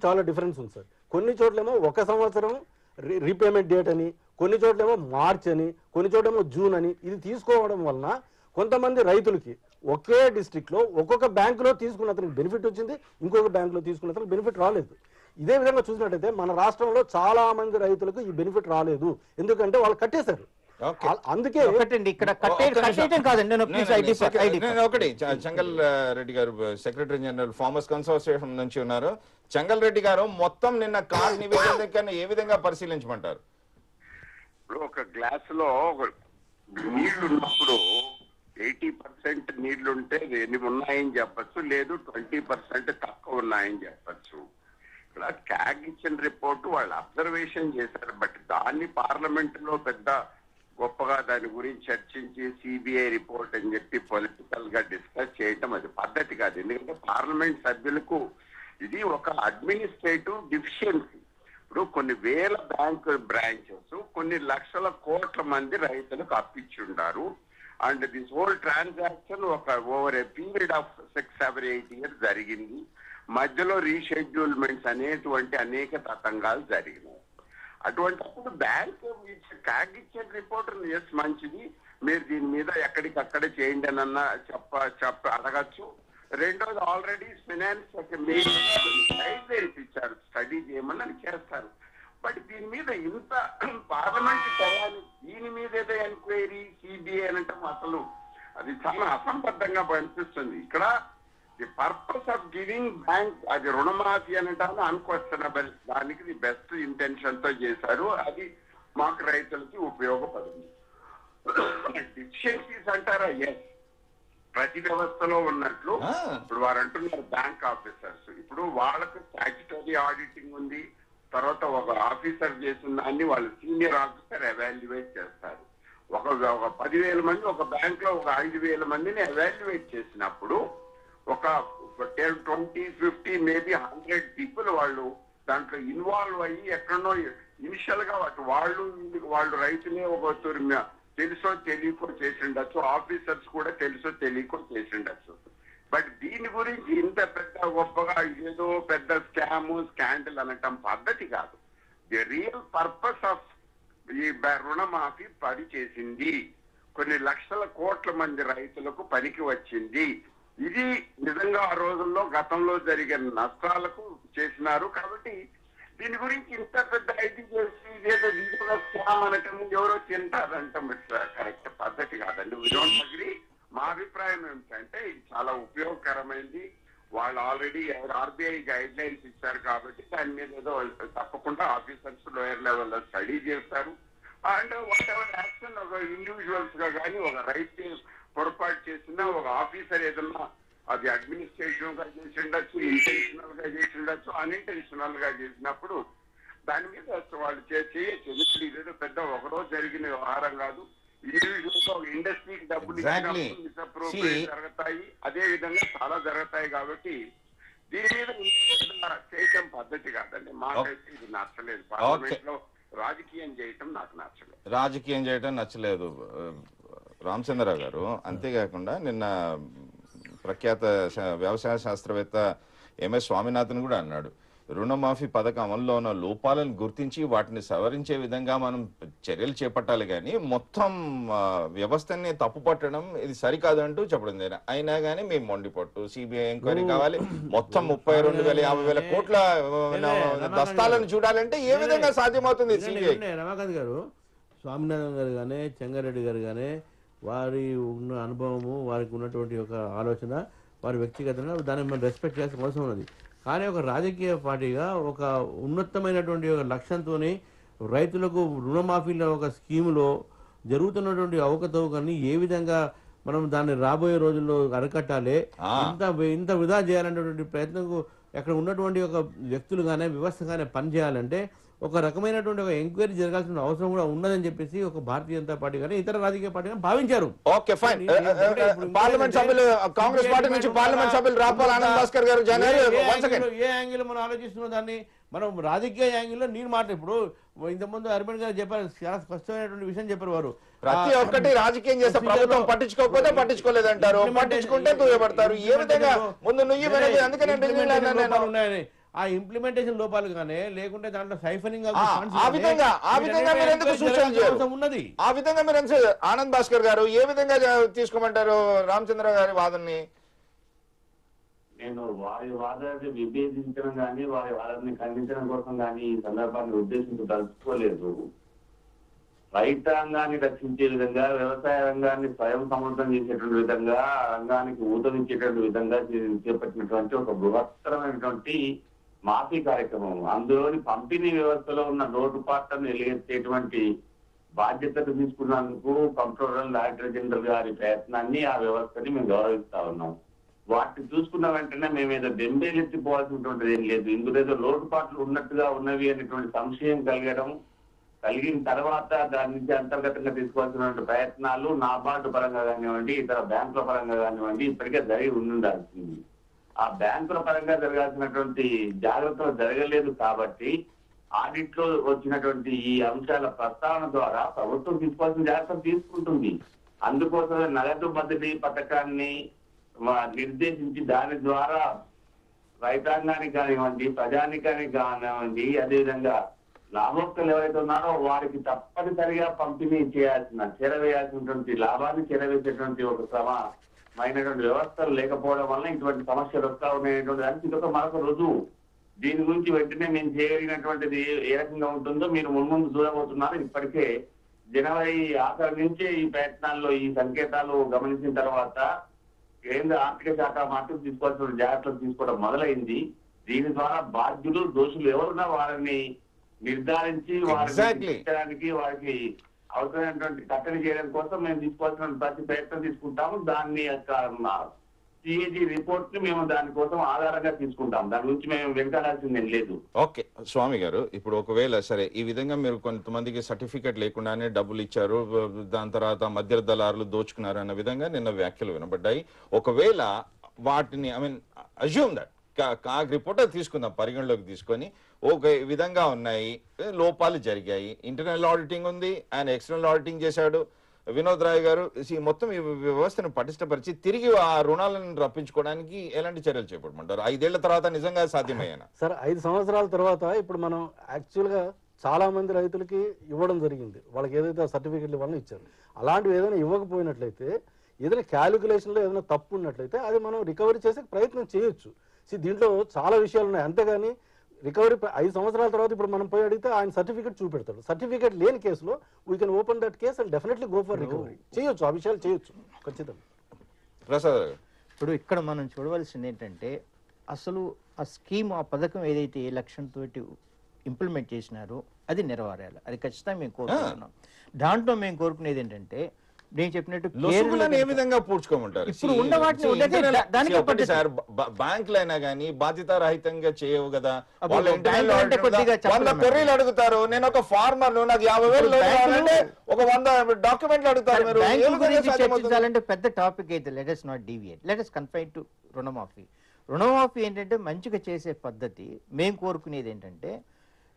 చాలా డిఫరెన్స్ ఉంది సార్. కొన్ని చోట్లేమో 1 సంవత్సరం రీపేమెంట్ డేట్ అని, కొన్ని చోట్లేమో మార్చ్ అని, కొన్ని చోట్లేమో జూన్ అని. ఇది తీసుకోవడం వలన కొంతమంది రైతులకి ఒకే డిస్ట్రిక్ట్ లో ఒక్కొక్క బ్యాంకులో తీసుకున్న అతనికి బెనిఫిట్ వచ్చింది, ఇంకొక బ్యాంకులో తీసుకున్న అతనికి బెనిఫిట్ రాలేదు. ఇదే విధంగా చూసినట్టయితే మన రాష్ట్రంలో చాలా మంది రైతులకు ఈ బెనిఫిట్ రాలేదు, ఎందుకంటే వాళ్ళు కట్టేశారు. అందుకే ఇక్కడ ఒకటి చెంగల్ రెడ్డి గారు సెక్రటరీ జనరల్ ఫార్మర్స్ కన్సోసియేషన్ నుంచి ఉన్నారు. చెంగల్ రెడ్డి గారు మొత్తం నిన్న కార్ నివేదిక ఏ విధంగా పరిశీలించమంటారు? ఇప్పుడు ఒక గ్లాస్ లో నీళ్లు ఉన్నప్పుడు 80% నీళ్లుంటే ఎన్ని ఉన్నాయని చెప్పచ్చు, లేదు 20% తక్కువ ఉన్నాయని చెప్పచ్చు. ఇక్కడ క్యాగ్ ఇచ్చిన రిపోర్టు వాళ్ళు అబ్జర్వేషన్ చేశారు, బట్ దాన్ని పార్లమెంట్ లో పెద్ద గొప్పగా దాని గురించి చర్చించి సిబిఐ రిపోర్ట్ అని చెప్పి పొలిటికల్ గా డిస్కస్ చేయటం అది పద్ధతి కాదు. ఎందుకంటే పార్లమెంట్ సభ్యులకు ఇది ఒక అడ్మినిస్ట్రేటివ్ డిఫిషియన్సీ. ఇప్పుడు కొన్ని వేల బ్యాంకు బ్రాంచెస్ కొన్ని లక్షల కోట్ల మంది రైతులకు అప్పిచ్చి ఉండారు. And this whole transaction over a period of 6-7-8 years జరిగింది. మధ్యలో రీషెడ్యూల్మెంట్స్ అనేటువంటి అనేక తతంగాలు జరిగినాయి. అటువంటిప్పుడు బ్యాంక్ క్యాగ్ ఇచ్చే రిపోర్ట్ ఎస్ మంచిది, మీరు దీని మీద ఎక్కడికక్కడ చేయండి అని చెప్ప అడగచ్చు. రెండోది ఆల్రెడీ ఫైనాన్స్ గైడ్లైన్స్ ఇచ్చారు, స్టడీ చేయమని అని చేస్తారు. బట్ దీని మీద ఇంత పార్లమెంట్ చేయాలి, దీని మీద ఏదో ఎంక్వైరీ సిబిఐ అనటం అసలు అది చాలా అసంబద్ధంగా అనిపిస్తుంది. ఇక్కడ the purpose of giving bank అది రుణమాఫీ అనటాన్ని అన్క్వశ్చనబుల్, దానికి ది బెస్ట్ ఇంటెన్షన్ తో చేశారు, అది మాకు రైతులకి ఉపయోగపడింది. డిఫిషియన్సీస్ అంటారా? ఎస్, ప్రతి వ్యవస్థలో ఉన్నట్లు ఇప్పుడు వారు అంటున్నారు బ్యాంక్ ఆఫీసర్స్, ఇప్పుడు వాళ్ళకు స్టాట్యుటరీ ఆడిటింగ్ ఉంది, తర్వాత ఒక ఆఫీసర్ చేసిన దాన్ని వాళ్ళు సీనియర్ ఆఫీసర్ ఎవాల్యుయేట్ చేస్తారు. ఒక 10,000 మంది ఒక బ్యాంక్ లో ఒక 5,000 మందిని ఎవాల్యుయేట్ చేసినప్పుడు ఒక 10, 20, 50 మేబీ 100 పీపుల్ వాళ్ళు దాంట్లో ఇన్వాల్వ్ అయ్యి ఎక్కడో ఇనిషియల్ గా వాళ్ళు రైతులే ఒక తెలుసో తెలియకో చేసిండొచ్చు, ఆఫీసర్స్ కూడా తెలుసో తెలియకో చేసిండొచ్చు. బట్ దీని గురించి ఇంత పెద్ద గొప్పగా ఏదో పెద్ద స్కాండల్ అనటం పద్ధతి కాదు. ది రియల్ పర్పస్ ఆఫ్ ఈ రుణమాఫీ పని చేసింది, కొన్ని లక్షల కోట్ల మంది రైతులకు పనికి వచ్చింది. ఇది నిజంగా ఆ రోజుల్లో గతంలో జరిగిన నష్టాలకు చేసినారు. కాబట్టి దీని గురించి ఇంత పెద్ద ఐటీ చేసి ఇదేదో దీంట్లో స్కామ్ అనటం ఎవరో తింటారంటాం కరెక్ట్ పద్ధతి కాదండి. We don't agree. మా అభిప్రాయం ఏమిటంటే ఇది చాలా ఉపయోగకరమైంది. వాళ్ళు ఆల్రెడీ ఆర్బీఐ గైడ్ లైన్స్ ఇచ్చారు కాబట్టి దాని మీద ఏదో తప్పకుండా ఆఫీసర్స్ లోయర్ లెవెల్లో స్టడీ చేస్తారు. అండ్ వాట్ ఎవర్ యాక్షన్ ఒక ఇండివిజువల్స్ గా కానీ ఒక రైట్ పొరపాటు చేసినా ఒక ఆఫీసర్ ఏదన్నా అది అడ్మినిస్ట్రేటివ్ గా చేసి ఉండొచ్చు, ఇంటెన్షనల్ గా చేసి ఉండొచ్చు, అన్ఇంటెన్షనల్ గా చేసినప్పుడు దాని మీద వాళ్ళు చేయొచ్చు. ఇదేదో పెద్ద ఒకరోజు జరిగిన వ్యవహారం కాదు. ఇండివిజువల్ గా ఒక ఇండస్ట్రీకి డబ్బులు ఇచ్చినప్పుడు జరుగుతాయి, అదే విధంగా చాలా జరుగుతాయి. కాబట్టి దీని మీద చేయటం పద్ధతి కాదండి. మాకైతే ఇది నచ్చలేదు. పార్లమెంట్ లో రాజకీయం చేయటం నాకు నచ్చలేదు. రాజకీయం చేయటం నచ్చలేదు రామచంద్రరావు గారు. అంతేకాకుండా నిన్న ప్రఖ్యాత వ్యవసాయ శాస్త్రవేత్త ఎంఎస్ స్వామినాథన్ కూడా అన్నాడు, రుణమాఫీ పథకం అమల్లో ఉన్న లోపాలను గుర్తించి వాటిని సవరించే విధంగా మనం చర్యలు చేపట్టాలి, కానీ మొత్తం వ్యవస్థని తప్పు పట్టడం ఇది సరికాదు అంటూ చెప్పడం. అయినా కానీ మేము మొండిపట్టు సిబిఐ ఎంక్వైరీ కావాలి, మొత్తం 32,000-50,000 కోట్ల దస్తాలను చూడాలంటే ఏ విధంగా సాధ్యమవుతుంది? సిబిఐ రమాకాంత్ గారు, స్వామినాథన్ గారు కానీ చెంగారెడ్డి గారు కానీ వారి ఉన్న అనుభవము, వారికి ఉన్నటువంటి ఒక ఆలోచన, వారి వ్యక్తిగతంగా దాన్ని మనం రెస్పెక్ట్ చేయాల్సిన అవసరం ఉన్నది. కానీ ఒక రాజకీయ పార్టీగా ఒక ఉన్నతమైనటువంటి ఒక లక్ష్యంతో రైతులకు రుణమాఫీల ఒక స్కీములో జరుగుతున్నటువంటి అవకతవకల్ని ఏ విధంగా మనం దాన్ని రాబోయే రోజుల్లో అరికట్టాలి, ఇంత వృధా చేయాలనేటువంటి ప్రయత్నంకు అక్కడ ఉన్నటువంటి ఒక వ్యక్తులు కానీ వ్యవస్థ కానీ పనిచేయాలంటే ఒక రకమైనటువంటి ఒక ఎంక్వైరీ జరగాల్సిన అవసరం కూడా ఉన్నదని చెప్పేసి ఒక భారతీయ జనతా పార్టీ కానీ ఇతర రాజకీయ పార్టీ కానీ భావించారు. Okay fine. పార్లమెంట్ సభ్యులు కాంగ్రెస్ పార్టీ నుంచి పార్లమెంట్ సభ్యులు రాపాల్ ఆనంద్ భాస్కర్ గారు ఏ యాంగిల్ మనం ఆలోచిస్తున్న దాన్ని మనం రాజకీయ యాంగిల్లో నేను మాట ఇప్పుడు ఇంతకుముందు అరవింద్ గారు చెప్పారు, చాలా స్పష్టమైనటువంటి విషయం చెప్పారు. వారు ప్రతి ఒక్కటి రాజకీయం చేస్తే ప్రభుత్వం పట్టించుకోకపోతే పట్టించుకోలేదంటారు, పట్టించుకుంటే దూయబడతారు. ఏ విధంగా ముందు నువ్వు అందుకనే ఉన్నాయని ఆ ఇంప్లిమెంటేషన్ లోపాలు గానే లేకుంటే దాంట్లో సైఫనింగ్ ఆ విధంగా మీరు ఎందుకు సూచనలు చేయరు? ఉన్నది ఆ విధంగా మీరు ఆనంద్ భాస్కర్ గారు ఏ విధంగా తీసుకోమంటారు రామచంద్ర గారి వాదనని? నేను వారి వాదాన్ని విభేదించడం కానీ వారి వాదాన్ని ఖండించడం కోసం కానీ ఈ సందర్భాన్ని ఉద్దేశించి తలుచుకోలేదు. రైతాంగాన్ని రక్షించే విధంగా, వ్యవసాయ రంగాన్ని స్వయం సమృద్ధం చేసేటువంటి విధంగా, రంగానికి ఊతమిచ్చేటువంటి విధంగా చేపట్టినటువంటి ఒక బృహత్తరమైనటువంటి మాఫీ కార్యక్రమం. అందులోని పంపిణీ వ్యవస్థలో ఉన్న లోటుపాట్లను ఎలిగెత్తేటువంటి బాధ్యతను తీసుకున్నందుకు కంట్రోలర్ డైరెక్టర్ జనరల్ గారి ప్రయత్నాన్ని, ఆ వ్యవస్థని మేము గౌరవిస్తా ఉన్నాం. వాటిని చూసుకున్న వెంటనే మేము ఏదో బెంబేలెత్తిపోవాల్సినటువంటిది ఏం లేదు. ఇందులో ఏదో లోటుపాట్లు ఉన్నట్టుగా ఉన్నవి అనేటువంటి సంశయం కలిగిన తర్వాత దాని నుంచి అంతర్గతంగా తీసుకోవాల్సినటువంటి ప్రయత్నాలు నాబార్డు పరంగా కానివ్వండి, ఇతర బ్యాంకుల పరంగా కానివ్వండి ఇప్పటికే జరిగి ఉండాల్సింది. ఆ బ్యాంకుల పరంగా జరగాల్సినటువంటి జాగ్రత్తలు జరగలేదు కాబట్టి ఆడిట్ లో వచ్చినటువంటి ఈ అంశాల ప్రస్తావన ద్వారా ప్రభుత్వం తీసుకోవాల్సిన జాగ్రత్తలు తీసుకుంటుంది. అందుకోసమే నగదు బదిలీ పథకాన్ని నిర్దేశించి దాని ద్వారా రైతాంగానికి కానివ్వండి, ప్రజానికానికి కానివ్వండి, అదేవిధంగా లాభోక్తలు ఎవరైతే ఉన్నారో వారికి తప్పనిసరిగా పంపిణీ చేరవేయాల్సినటువంటి లాభాన్ని చేరవేసేటువంటి ఒక క్రమమైనటువంటి వ్యవస్థలు లేకపోవడం వల్ల ఇటువంటి సమస్యలు వస్తా ఉన్నాయనేటువంటి దానికి ఇదొక మరొక రుజువు. దీని గురించి వెంటనే మేము చేయగలిగినటువంటిది ఏ రకంగా ఉంటుందో మీరు ముందు చూడబోతున్నారు. ఇప్పటికే జనవరి ఆఖరి నుంచే ఈ ప్రయత్నాల్లో ఈ సంకేతాలు గమనించిన తర్వాత కేంద్ర ఆర్థిక శాఖ మాత్రం తీసుకోవాల్సిన జాగ్రత్తలు తీసుకోవడం మొదలైంది. దీని ద్వారా బాధ్యులు, దోషులు ఎవరున్నా వారిని నిర్ధారించి వారికి వారికి అవసరమైనటువంటి కట్టడి చేయడం కోసం మేము తీసుకోవాల్సిన ప్రతి ప్రయత్నం తీసుకుంటాము. దాన్ని సిఏజీ రిపోర్ట్ ని మేము దానికోసం ఆధారంగా తీసుకుంటాం. దాని గురించి మేము వెంటాడాల్సిందేం లేదు. ఓకే స్వామి గారు, ఇప్పుడు ఒకవేళ సరే ఈ విధంగా మీరు కొంతమందికి సర్టిఫికేట్ లేకుండానే డబ్బులు ఇచ్చారు, దాని తర్వాత మధ్య దళారులు దోచుకున్నారు అన్న విధంగా నిన్న వ్యాఖ్యలు వినబడ్డాయి. ఒకవేళ వాటిని అజ్యూమ్ దట్ ఆ రిపోర్ట్ తీసుకుందాం, పరిగణలోకి తీసుకొని ఒక విధంగా ఉన్నాయి, లోపాలు జరిగాయి, ఇంటర్నల్ ఆడిటింగ్ ఉంది, ఆయన ఎక్స్టర్నల్ ఆడిటింగ్ చేశాడు. వినోద్ రాయ్ గారు మొత్తం ఈ వ్యవస్థను పటిష్టపరిచి తిరిగి ఆ రుణాలను రప్పించుకోవడానికి ఎలాంటి చర్యలు చేపట్టమంటారు? 5 ఏళ్ల తర్వాత నిజంగా సాధ్యమయ్యానా? సార్ 5 సంవత్సరాల తర్వాత ఇప్పుడు మనం యాక్చువల్గా చాలా మంది రైతులకి ఇవ్వడం జరిగింది. వాళ్ళకి ఏదైతే సర్టిఫికెట్లు ఇవ్వాలని ఇచ్చారు. అలాంటివి ఏదైనా ఇవ్వకపోయినట్లయితే, ఏదైనా క్యాలిక్యులేషన్లో ఏదైనా తప్పు ఉన్నట్లయితే అది మనం రికవరీ చేసే ప్రయత్నం చేయొచ్చు. దీంట్లో చాలా విషయాలు ఉన్నాయి. అంతేగాని రికవరీ 5 సంవత్సరాల తర్వాత ఇప్పుడు మనం పోయి అడిగితే ఆయన సర్టిఫికేట్ చూపెడతాడు. సర్టిఫికేట్ లేని కేసులో we can open that case and definitely go for recovery. చేయొచ్చు, ఆ విషయాలు చేయొచ్చు ఖచ్చితంగా. ప్రసాద్ ఇప్పుడు ఇక్కడ మనం చూడవలసింది ఏంటంటే అసలు ఆ స్కీమ్, ఆ పథకం ఏదైతే ఏ లక్ష్యంతో ఇంప్లిమెంట్ చేసినారో అది నెరవేరాలి. అది ఖచ్చితంగా మేము కోరుకుంటున్నాం. దాంట్లో మేము కోరుకునేది ఏంటంటే నేను చెప్పినట్టు లొసుగులను ఏ విధంగా పూడ్చుకోమంటారు? ఇప్పుడు ఉన్న వాటిని దానికి ఒకటి సార్, బ్యాంకులైనా కానీ బాధ్యత రహితంగా చేయవు కదా. అప్పుడు వాళ్ళ బ్యాంకులు అంటే కొద్దిగా 100 కొర్రీలు అడుగుతారు. నేను ఒక ఫార్మర్, నాకు 50,000 లోన్ కావాలంటే ఒక 100 డాక్యుమెంట్లు అడుగుతారు. మీరు ఏ బ్యాంకుల విధంగా గురించి సాధ్యమవుతుంది? చర్చించాలంటే పెద్ద టాపిక్ అయితే let us not deviate. Let us confine to రుణమాఫీ. రుణమాఫీ ఏంటంటే మంచిగా చేసే పద్ధతి. మేము కోరుకునేది ఏంటంటే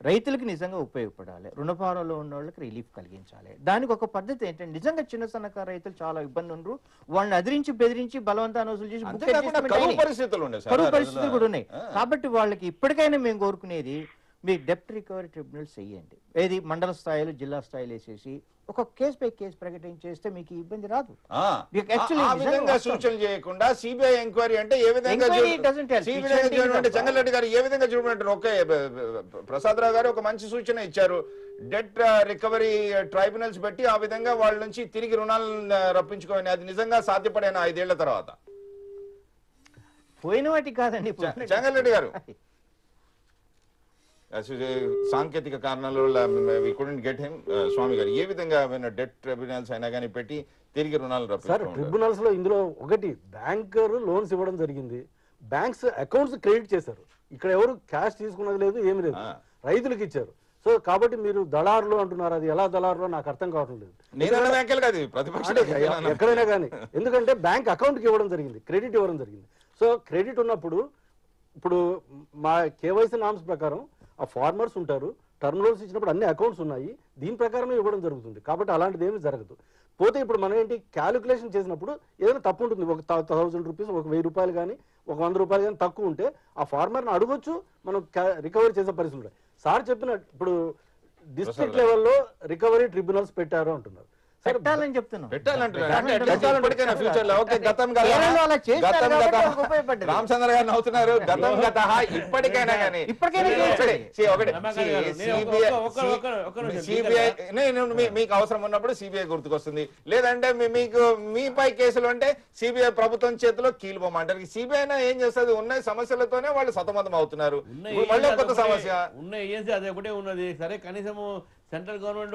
రైతులకు నిజంగా ఉపయోగపడాలి, రుణభారంలో ఉన్న వాళ్ళకి రిలీఫ్ కలిగించాలి. దానికి ఒక పద్ధతి ఏంటంటే నిజంగా చిన్న సన్నకారు రైతులు చాలా ఇబ్బంది ఉండరు, వాళ్ళని అదిరించి బెదిరించి బలవంతాన్ని వసూలు చేసి అంతేకాకుండా కరువు పరిస్థితులు ఉన్నాయి సార్, కరువు పరిస్థితులు కూడా ఉన్నాయి. కాబట్టి వాళ్ళకి ఇప్పటికైనా మేము కోరుకునేది మీ డెప్ట్ రికవరీ ట్రిబ్యునల్స్ వేయండి. ఏది మండల స్థాయిలో జిల్లా స్థాయిలో వేసేసి ఒక కేసు బై కేసు ప్రకటించేస్తే మీకు ఇబ్బంది రాదు. సూచనలు చేయకుండా సిబిఐ ఎంక్వైరీ అంటే ఏ విధంగా జంగల్ రెడ్డి గారు ఏ విధంగా చూడమంటారు? ఓకే, ప్రసాద్ రావు గారు ఒక మంచి సూచన ఇచ్చారు. డెట్ రికవరీ ట్రైబ్యునల్స్ పెట్టి ఆ విధంగా వాళ్ళ నుంచి తిరిగి రుణాలను రప్పించుకోవాలి. అది నిజంగా సాధ్యపడేనా 5 ఏళ్ల తర్వాత? పోయిన వాటికి కాదండి. జంగల్ రెడ్డి గారు, సాంకేతిక కారణాల వల్ల వి కుడెంట్ గెట్ హిమ్. స్వామి గారు, ఏ విధంగా డెట్ ట్రిబ్యునల్స్ అయినా కానీ పెట్టి తిరిగి రుణాలు సార్? ట్రిబ్యునల్స్ లో ఇందులో ఒకటి బ్యాంకర్ లోన్స్ ఇవ్వడం జరిగింది, బ్యాంక్స్ అకౌంట్స్ క్రెడిట్ చేశారు. ఇక్కడ ఎవరు క్యాష్ తీసుకున్నది లేదు, ఏమి లేదు, రైతులకు ఇచ్చారు. సో కాబట్టి మీరు దళారులు అంటున్నారు, అది ఎలా దళారులో నాకు అర్థం కావడం లేదు. ఎక్కడైనా కానీ ఎందుకంటే బ్యాంక్ అకౌంట్ కి ఇవ్వడం జరిగింది, క్రెడిట్ ఇవ్వడం జరిగింది. సో క్రెడిట్ ఉన్నప్పుడు ఇప్పుడు మా కేవైసీ నామ్స్ ప్రకారం ఆ ఫార్మర్స్ ఉంటారు, టర్మ్ లోన్స్ ఇచ్చినప్పుడు అన్ని అకౌంట్స్ ఉన్నాయి, దీని ప్రకారమే ఇవ్వడం జరుగుతుంది. కాబట్టి అలాంటిది ఏమీ జరగదు. పోతే ఇప్పుడు మనం ఏంటి క్యాలిక్యులేషన్ చేసినప్పుడు ఏదైనా తప్పు ఉంటుంది. ఒక 1000 రూపీస్, ఒక 1000 రూపాయలు కానీ ఒక 100 రూపాయలు కానీ తక్కువ ఉంటే ఆ ఫార్మర్ని అడగొచ్చు, మనం రికవరీ చేసే పరిస్థితి ఉంటాయి. సార్ చెప్పిన ఇప్పుడు డిస్ట్రిక్ట్ లెవెల్లో రికవరీ ట్రిబ్యునల్స్ పెట్టారు అంటున్నారు. పెట్టాలని చెప్తున్నాం. రామచంద్ర గారు నవ్వుతున్నారు. గతం గత ఇప్పటికైనా కానీ సిబిఐ మీకు అవసరం ఉన్నప్పుడు సిబిఐ గుర్తుకొస్తుంది. లేదంటే మీకు మీపై కేసులు అంటే సిబిఐ ప్రభుత్వం చేతిలో కీలుపోమంటారు. సిబిఐ ఏం చేస్తుంది? ఉన్న సమస్యలతోనే వాళ్ళు సతమతం అవుతున్నారు. మళ్ళీ కొత్త సమస్య అదే ఒకటే ఉన్నది. సరే, కనీసము సెంట్రల్ గవర్నమెంట్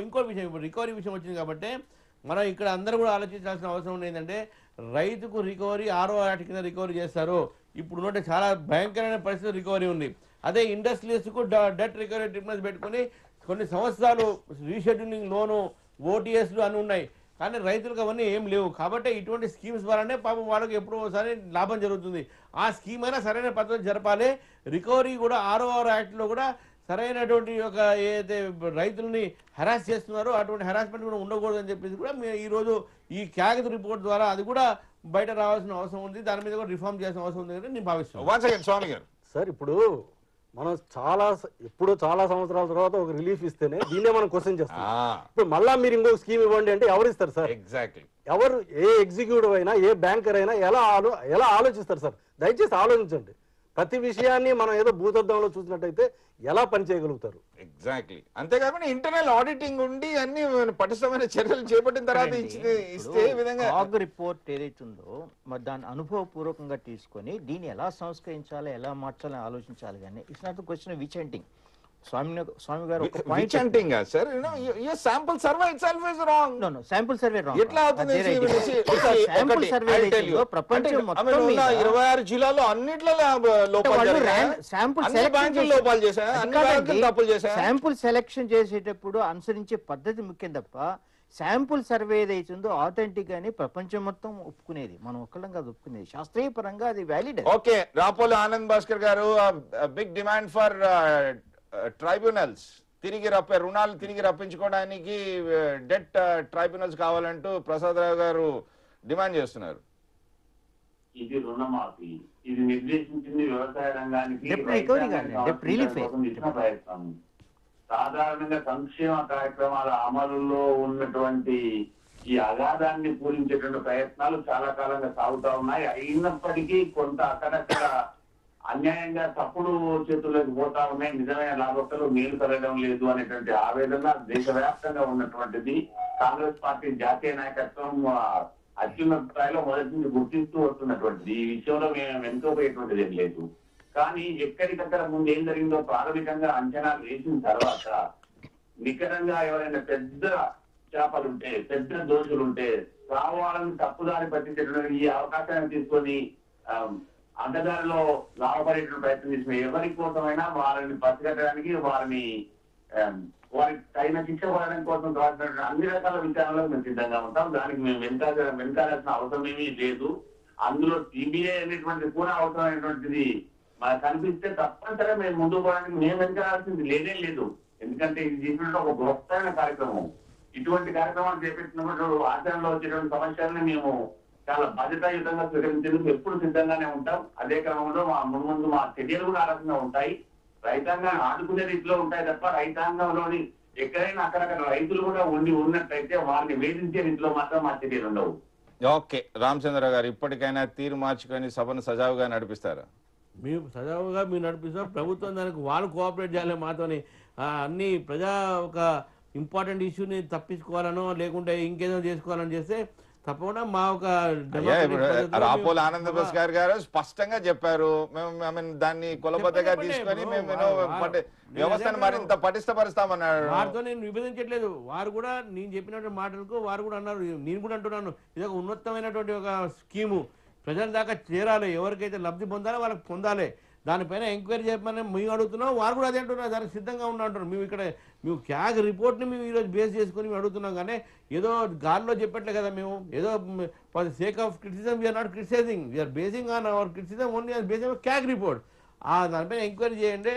ఇంకో విషయం, ఇప్పుడు రికవరీ విషయం వచ్చింది కాబట్టి మనం ఇక్కడ అందరూ కూడా ఆలోచించాల్సిన అవసరం ఉంది. ఏంటంటే రైతుకు రికవరీ 6వ యాక్ట్ కింద రికవరీ చేస్తారు. ఇప్పుడు ఉన్నట్టు చాలా భయంకరమైన పరిస్థితి రికవరీ ఉంది. అదే ఇండస్ట్రియలిస్ట్ కు డెట్ రికవరీ ట్రిబ్యునల్స్ పెట్టుకుని కొన్ని సంవత్సరాలు రీషెడ్యూలింగ్ లోను, ఓటీఎస్లు అని ఉన్నాయి. కానీ రైతులకు అవన్నీ ఏం లేవు. కాబట్టి ఇటువంటి స్కీమ్స్ ద్వారానే పాపం వాళ్ళకి ఎప్పుడో ఒకసారి లాభం జరుగుతుంది. ఆ స్కీమ్ అయినా సరైన పద్ధతి జరపాలి. రికవరీ కూడా 6వ యాక్ట్లో కూడా సరైనటువంటి ఒక ఏదైతే రైతులని హెరాస్ చేస్తున్నారో అటువంటి హెరాస్మెంట్ కూడా ఉండకూడదు అని చెప్పేసి కూడా ఈరోజు ఈ క్యాగ్ రిపోర్ట్ ద్వారా అది కూడా బయట రావాల్సిన అవసరం ఉంది. దాని మీద కూడా రిఫార్మ్ చేయాల్సిన అవసరం ఉంది అని నేను భావిస్తున్నాను. స్వామి గారు, సార్ ఇప్పుడు మనం చాలా సంవత్సరాల తర్వాత ఒక రిలీఫ్ ఇస్తేనే దీన్నే మనం క్వశ్చన్ చేస్తాం. ఇప్పుడు మళ్ళా మీరు ఇంకొక స్కీమ్ ఇవ్వండి అంటే ఎవరు ఇస్తారు సార్? ఎగ్జాక్ట్లీ. ఎవరు, ఏ ఎగ్జిక్యూటివ్ అయినా ఏ బ్యాంకర్ అయినా ఎలా ఆలోచిస్తారు సార్? దయచేసి ఆలోచించండి. ప్రతి విషయాన్ని మనం ఏదో భూతద్దంలో చూసినట్టయితే ఎలా పనిచేయగలుగుతారు? ఎగ్జాక్ట్లీ. అంతేకాకుండా ఇంటర్నల్ ఆడిటింగ్ ఉండి అన్ని పటిష్టమైన చర్యలు చేపట్టిన తర్వాత ఇస్తే విధంగా రిపోర్ట్ ఏదైతుందో మరి దాన్ని అనుభవపూర్వకంగా తీసుకొని దీన్ని ఎలా సంస్కరించాలి, ఎలా మార్చాలని ఆలోచించాలి. కానీ it's not the question of which Swami గారు sample survey itself is wrong. No sample survey wrong. ఎట్లా అవుతుంది? శాంపుల్ సర్వే ప్రపంచం మొత్తం 26 జిల్లాలో అన్నిట్లో లోపాలు చేశారు. శాంపుల్ సెలెక్షన్ చేసేటప్పుడు అనుసరించే పద్ధతి ముఖ్యం తప్ప శాంపుల్ సర్వే ఏదైతుందో ఆథెంటిక్ అని ప్రపంచం మొత్తం ఒప్పుకునేది, మనం ఒక్కళ్ళం కాదు ఒప్పుకునేది. శాస్త్రీయ పరంగా అది వ్యాలిడ్. ఓకే, రాపోలి ఆనంద్ భాస్కర్ గారు, బిగ్ డిమాండ్ ఫర్ ట్రైబ్యునల్స్, రుణాలు తిరిగి రప్పించుకోవడానికి డెట్ ట్రైబ్యునల్స్ కావాలంటూ ప్రసాద్ రావు గారు డిమాండ్ చేస్తున్నారు. ఇది రుణమాఫీ, ఇది నిర్దేశించింది వ్యవసాయ రంగానికి ప్రయత్నం. సాధారణంగా సంక్షేమ కార్యక్రమాల అమలులో ఉన్నటువంటి ఈ అగాధాన్ని పూరించేటువంటి ప్రయత్నాలు చాలా కాలంగా సాగుతా ఉన్నాయి. అయినప్పటికీ కొంత అక్కడక్కడ అన్యాయంగా తప్పుడు చేతుల్లోకి పోతా ఉన్నాయి. నిజమైన లాభాలు మేలు కలగడం లేదు అనేటువంటి ఆవేదన దేశవ్యాప్తంగా ఉన్నటువంటిది. కాంగ్రెస్ పార్టీ జాతీయ నాయకత్వం అత్యున్నత స్థాయిలో మొదటి నుంచి గుర్తిస్తూ వస్తున్నటువంటిది. ఈ విషయంలో మేము వెనుకోపోయేటువంటిది ఏం లేదు. కానీ ఎక్కడికక్కడ ముందు ఏం జరిగిందో ప్రాథమికంగా అంచనాలు వేసిన తర్వాత నికరంగా ఎవరైనా పెద్ద చేపలుంటే, పెద్ద దోషులుంటే కావాలని తప్పుదారి పట్టించేటువంటి ఈ అవకాశాన్ని తీసుకొని అడ్డదారిలో లాభపడేటువంటి ప్రయత్నం చేసిన ఎవరి కోసమైనా వారిని పసిగట్టడానికి, వారికి తగిన శిక్ష పడడం కోసం కావాల్సిన అన్ని రకాల విచారణలకు మేము సిద్ధంగా ఉంటాం. దానికి మేము వెనకాల్సిన అవసరం ఏమీ లేదు. అందులో సిబిఐ అనేటువంటి కూడా అవసరమైనటువంటిది మనకు కనిపిస్తే తప్పనిసరిగా మేము ముందుకు పోవడానికి మేము వెనకాల్సింది లేదే లేదు. ఎందుకంటే ఇది చేసినట్టు ఒక గొప్పమైన కార్యక్రమం. ఇటువంటి కార్యక్రమాలు చేపట్టినప్పుడు ఆచరణలో వచ్చేటువంటి సమస్యల్ని మేము చాలా బాధ్యతాయుతంగా స్వీకరించేందుకు ఎప్పుడు సిద్ధంగానే ఉంటాం. అదే క్రమంలో ముందు మా చర్యలు కూడా ఆ రకంగా ఉంటాయి. రైతాంగాన్ని ఆదుకునే రీతిలో ఉంటాయి తప్ప రైతాంగంలోని ఎక్కడైనా అక్కడక్కడ రైతులు కూడా ఉన్నట్టయితే వారిని వేధించే రీతిలో మాత్రం మా చర్యలు ఉండవు. ఓకే, రామచంద్ర గారు, ఇప్పటికైనా తీరు మార్చుకొని సభను సజావుగా నడిపిస్తారా? మేము సజావుగా మీరు నడిపిస్తాం. ప్రభుత్వం దానికి వాళ్ళు కోఆపరేట్ చేయాలి మాతోని. అన్ని ప్రజా ఒక ఇంపార్టెంట్ ఇష్యూని తప్పించుకోవాలనో లేకుంటే ఇంకేదో చేసుకోవాలని చేస్తే తప్పకుండా మా ఒక రాపోల్ ఆనంద భాస్కర్ గారు స్పష్టంగా చెప్పారు. మేము దాన్ని కొలబద్దగా తీసుకొని మేము వ్యవస్థను మరింత పటిష్టపరుస్తామన్నారు. వారితో నేను విభజించట్లేదు. వారు కూడా నేను చెప్పినటువంటి మాటలకు వారు కూడా అన్నారు, నేను కూడా అంటున్నాను, ఇది ఒక ఉన్నతమైనటువంటి ఒక స్కీము, ప్రజల దాకా చేరాలి, ఎవరికైతే లబ్ధి పొందాలో వాళ్ళకి పొందాలి, దానిపైన ఎంక్వైరీ చేయమని మేము అడుగుతున్నాం. వారు కూడా అదే అంటున్నారు, దానికి సిద్ధంగా ఉంటున్నారు. మేము ఇక్కడ క్యాగ్ రిపోర్ట్ని మేము ఈరోజు బేస్ చేసుకుని మేము అడుగుతున్నాం. కానీ ఏదో గాల్లో చెప్పట్లే కదా, మేము ఏదో for the sake of criticism we are not criticising, we are basing on our criticism only on basing of CAG report. దానిపైన ఎంక్వైరీ చేయండి,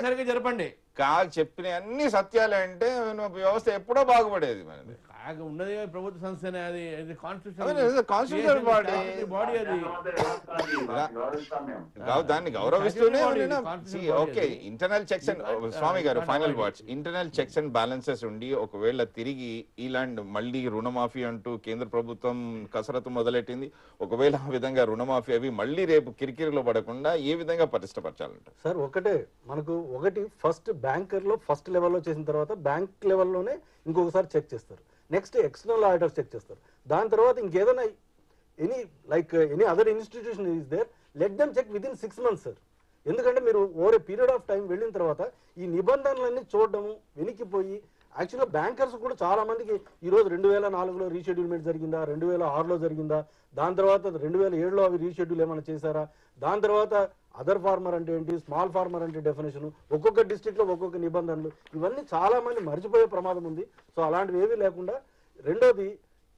సరిగ్గా జరపండి. కాగ్ చెప్పిన అన్ని సత్యాలు అంటే వ్యవస్థ ఎప్పుడో బాగుపడేది. మనది ఉన్నది ప్రభుత్వ సంస్థనే, అది కాన్స్టిట్యూషనల్ బాడీ, అది దాన్ని గౌరవిస్తూనే ఓకే. ఇంటర్నల్ చెక్స్ అండ్ స్వామి గారు final words, internal checks and balances ఉండి ఒకవేళ తిరిగి ఇలాంటి మళ్ళీ రుణమాఫీ అంటూ కేంద్ర ప్రభుత్వం కసరత్తు మొదలెట్టింది, ఒకవేళ ఆ విధంగా రుణమాఫీ అవి మళ్ళీ రేపు కిరికిరిలో పడకుండా ఏ విధంగా పటిష్టపరచాలంట సార్? ఒకటి ఫస్ట్ బ్యాంకర్లో ఫస్ట్ లెవెల్లో చేసిన తర్వాత బ్యాంక్ లెవెల్లోనే ఇంకొకసారి చెక్ చేస్తారు. నెక్స్ట్ ఎక్స్టర్నల్ ఆడిటర్స్ చెక్ చేస్తారు. దాని తర్వాత ఇంకేదైనా any other institution is there, let them check within 6 months sir. ఎందుకంటే మీరు over a period of time వెళ్ళిన తర్వాత ఈ నిబంధనలన్నీ చూడడము వెనికిపోయి, యాక్చువల్గా బ్యాంకర్స్ కూడా చాలా మందికి ఈరోజు 2004లో రీషెడ్యూల్మెంట్ జరిగిందా, 2006లో జరిగిందా, దాని తర్వాత 2007లో అవి రీషెడ్యూల్ ఏమైనా చేశారా, దాని తర్వాత అదర్ ఫార్మర్ అంటే ఏంటి, స్మాల్ ఫార్మర్ అంటే డెఫినేషన్, ఒక్కొక్క డిస్ట్రిక్ట్లో ఒక్కొక్క నిబంధనలు, ఇవన్నీ చాలా మంది మర్చిపోయే ప్రమాదం ఉంది. సో అలాంటివి ఏమీ లేకుండా, రెండోది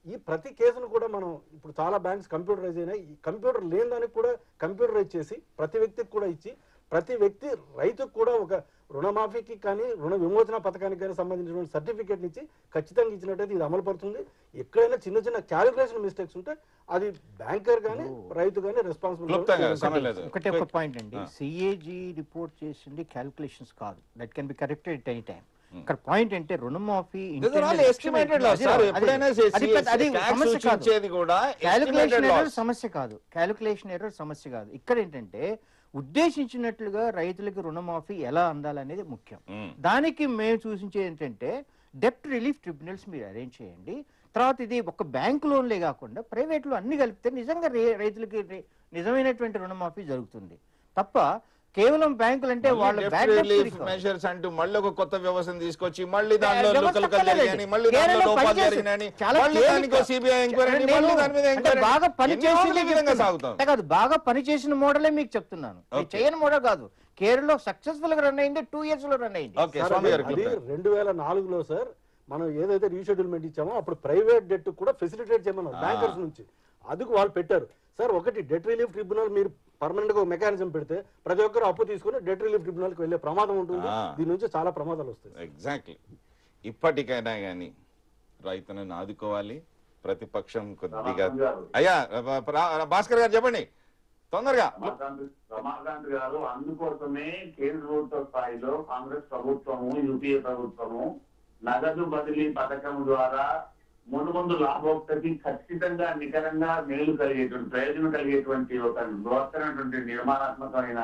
ఈ ప్రతి కేసును కూడా మనం ఇప్పుడు చాలా బ్యాంక్స్ కంప్యూటరైజ్ అయినాయి. ఈ కంప్యూటర్ లేని దానికి కూడా కంప్యూటరైజ్ చేసి ప్రతి వ్యక్తికి కూడా ఇచ్చి, ప్రతి వ్యక్తి రైతుకు కూడా ఒక రుణమాఫీకి కానీ రుణ విమోచన పథకానికి కానీ సంబంధించినటువంటి సర్టిఫికేట్ ఇచ్చి ఖచ్చితంగా ఇచ్చినట్టయితే ఇది అమలు పడుతుంది. ఎక్కడైనా చిన్న చిన్న క్యాలిక్యులేషన్ మిస్టేక్స్ ఉంటే అది బ్యాంకర్ కానీ రైతు కానీ రెస్పాన్సిబుల్. ఒక పాయింట్ అండి, సిఏజీ రిపోర్ట్ చేసింది క్యాలిక్యులేషన్స్ కాదు, that can be corrected at any time. ఇక్కడ పాయింట్ అంటే రుణమాఫీ సమస్య కాదు, క్యాలిక్యులేషన్ ఎర్రర్ సమస్య కాదు. ఇక్కడ ఏంటంటే ఉద్దేశించినట్లుగా రైతులకు రుణమాఫీ ఎలా అందాలనేది ముఖ్యం. దానికి మేము సూచించేది ఏంటంటే డెప్ట్ రిలీఫ్ ట్రిబ్యునల్స్ మీరు అరేంజ్ చేయండి. తర్వాత ఇది ఒక బ్యాంక్ లోన్లే కాకుండా ప్రైవేట్ లో అన్ని కలిపితే నిజంగా రైతులకి నిజమైనటువంటి రుణమాఫీ జరుగుతుంది తప్ప కేవలం బ్యాంకులు అంటే వాళ్ళు మెజర్స్ అంటూ మళ్ళీ ఒక కొత్త వ్యవస్థను తీసుకొచ్చి మళ్ళీ దానిలో జరిగినాయి, మళ్ళీ దానిలో లోపాలు జరిగినాయి, బాగా పనిచేసిన మోడలే మీకు చెప్తున్నాను, చేయని మోడల్ కాదు. కేరళలో సక్సెస్ఫుల్ గా రన్ అయింది, 2 years లో రన్ అయింది. 2004లో సార్ మనం ఏదైతే రీషెడ్యూల్మెంట్ ఇచ్చామో అప్పుడు ప్రైవేట్ డెట్ కూడా ఫెసిలిటేట్ చేయమన్నారు బ్యాంకర్స్ నుంచి. అందుకు వాళ్ళు పెట్టారు సార్. ఒకటి డెట్ రిలీఫ్ ట్రిబ్యునల్ మీరు పర్మనెంట్ గా ఒక మెకానిజం పెడితే ప్రతి ఒక్కరు అప్పు తీసుకుని డెట్ రిలీఫ్ ట్రిబ్యునల్ కి వెళ్లే ప్రమాదం ఉంటుంది. దీని నుంచి చాలా ప్రమాదాలు వస్తాయి. ఎగ్జాక్ట్లీ. ఇప్పటికైనా కానీ రైతులను ఆదుకోవాలి. ప్రతిపక్షం కొద్దిగా అయ్యా భాస్కర్ గారు చెప్పండి తొందరగా. రమాకాంత్ గారు, అందుకోసమే కేంద్ర ప్రభుత్వ స్థాయిలో కాంగ్రెస్ ప్రభుత్వము, యూపీఏ ప్రభుత్వము నగదు బదిలీ పథకం ద్వారా ముందు లాభోక్తకి ఖచ్చితంగా నికరంగా మేలు కలిగేటువంటి ప్రయోజనం కలిగేటువంటి ఒక బృహత్తరమైనటువంటి నిర్మాణాత్మకమైన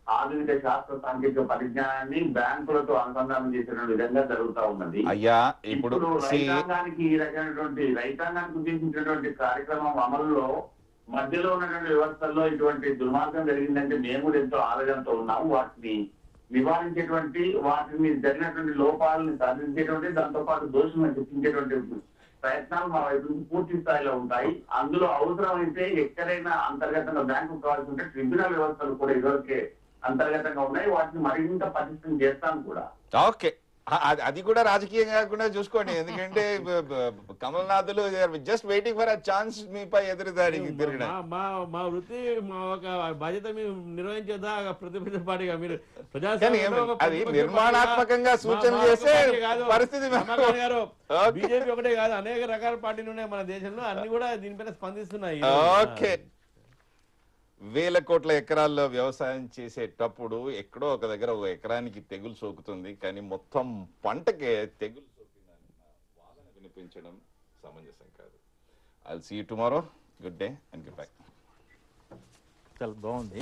ఆధునిక శాస్త్ర సాంకేతిక పరిజ్ఞానాన్ని బ్యాంకులతో అనుసంధానం చేసిన విధంగా జరుగుతా ఉన్నది. అయ్యా ఇప్పుడు రైతాంగానికి ఈ రకమైనటువంటి రైతాంగానికి ఉద్దేశించినటువంటి కార్యక్రమం అమలులో మధ్యలో ఉన్నటువంటి వ్యవస్థల్లో ఇటువంటి దుర్మార్గం జరిగిందంటే మేము కూడా ఎంతో ఆలోచనతో ఉన్నాము. వాటిని నివారించేటువంటి వాటిని జరిగినటువంటి లోపాలను సాధించేటువంటి దాంతో పాటు దోషులను శిక్షించేటువంటి ప్రయత్నాలు మా వైపు నుంచి పూర్తి స్థాయిలో ఉంటాయి. అందులో అవసరమైతే ఎక్కడైనా అంతర్గతంగా బ్యాంకు కావాల్సి ఉంటే ట్రిబ్యునల్ వ్యవస్థలు కూడా ఇదివరకే అంతర్గతంగా ఉన్నాయి. వాటిని మరింత పటిష్టం చేస్తాం కూడా. ఓకే, అది కూడా రాజకీయంగా కాకుండా చూసుకోండి. ఎందుకంటే కమల్నాథులు just waiting for a chance మీపై ఎదురుదాడికి తిరగడం. మా వృత్తి మా ఒక బాధ్యత మేము నిర్వహించేదా ప్రతిపక్ష పార్టీగా మీరు అది నిర్మాణాత్మకంగా సూచనలు చేసే పరిస్థితి గారు బీజేపీ ఒకటే కాదు, అనేక రకాల పార్టీలు ఉన్నాయి మన దేశంలో, అన్ని కూడా దీనిపైన స్పందిస్తున్నాయి. ఓకే, వేల కోట్ల ఎకరాల్లో వ్యవసాయం చేసేటప్పుడు ఎక్కడో ఒక దగ్గర ఒక ఎకరానికి తెగులు సోకుతుంది, కానీ మొత్తం పంటకే తెగులు సోకిన వాదన వినిపించడం సమంజసం కాదు. I'll see you tomorrow. Good day and goodbye. చాలా బాగుంది.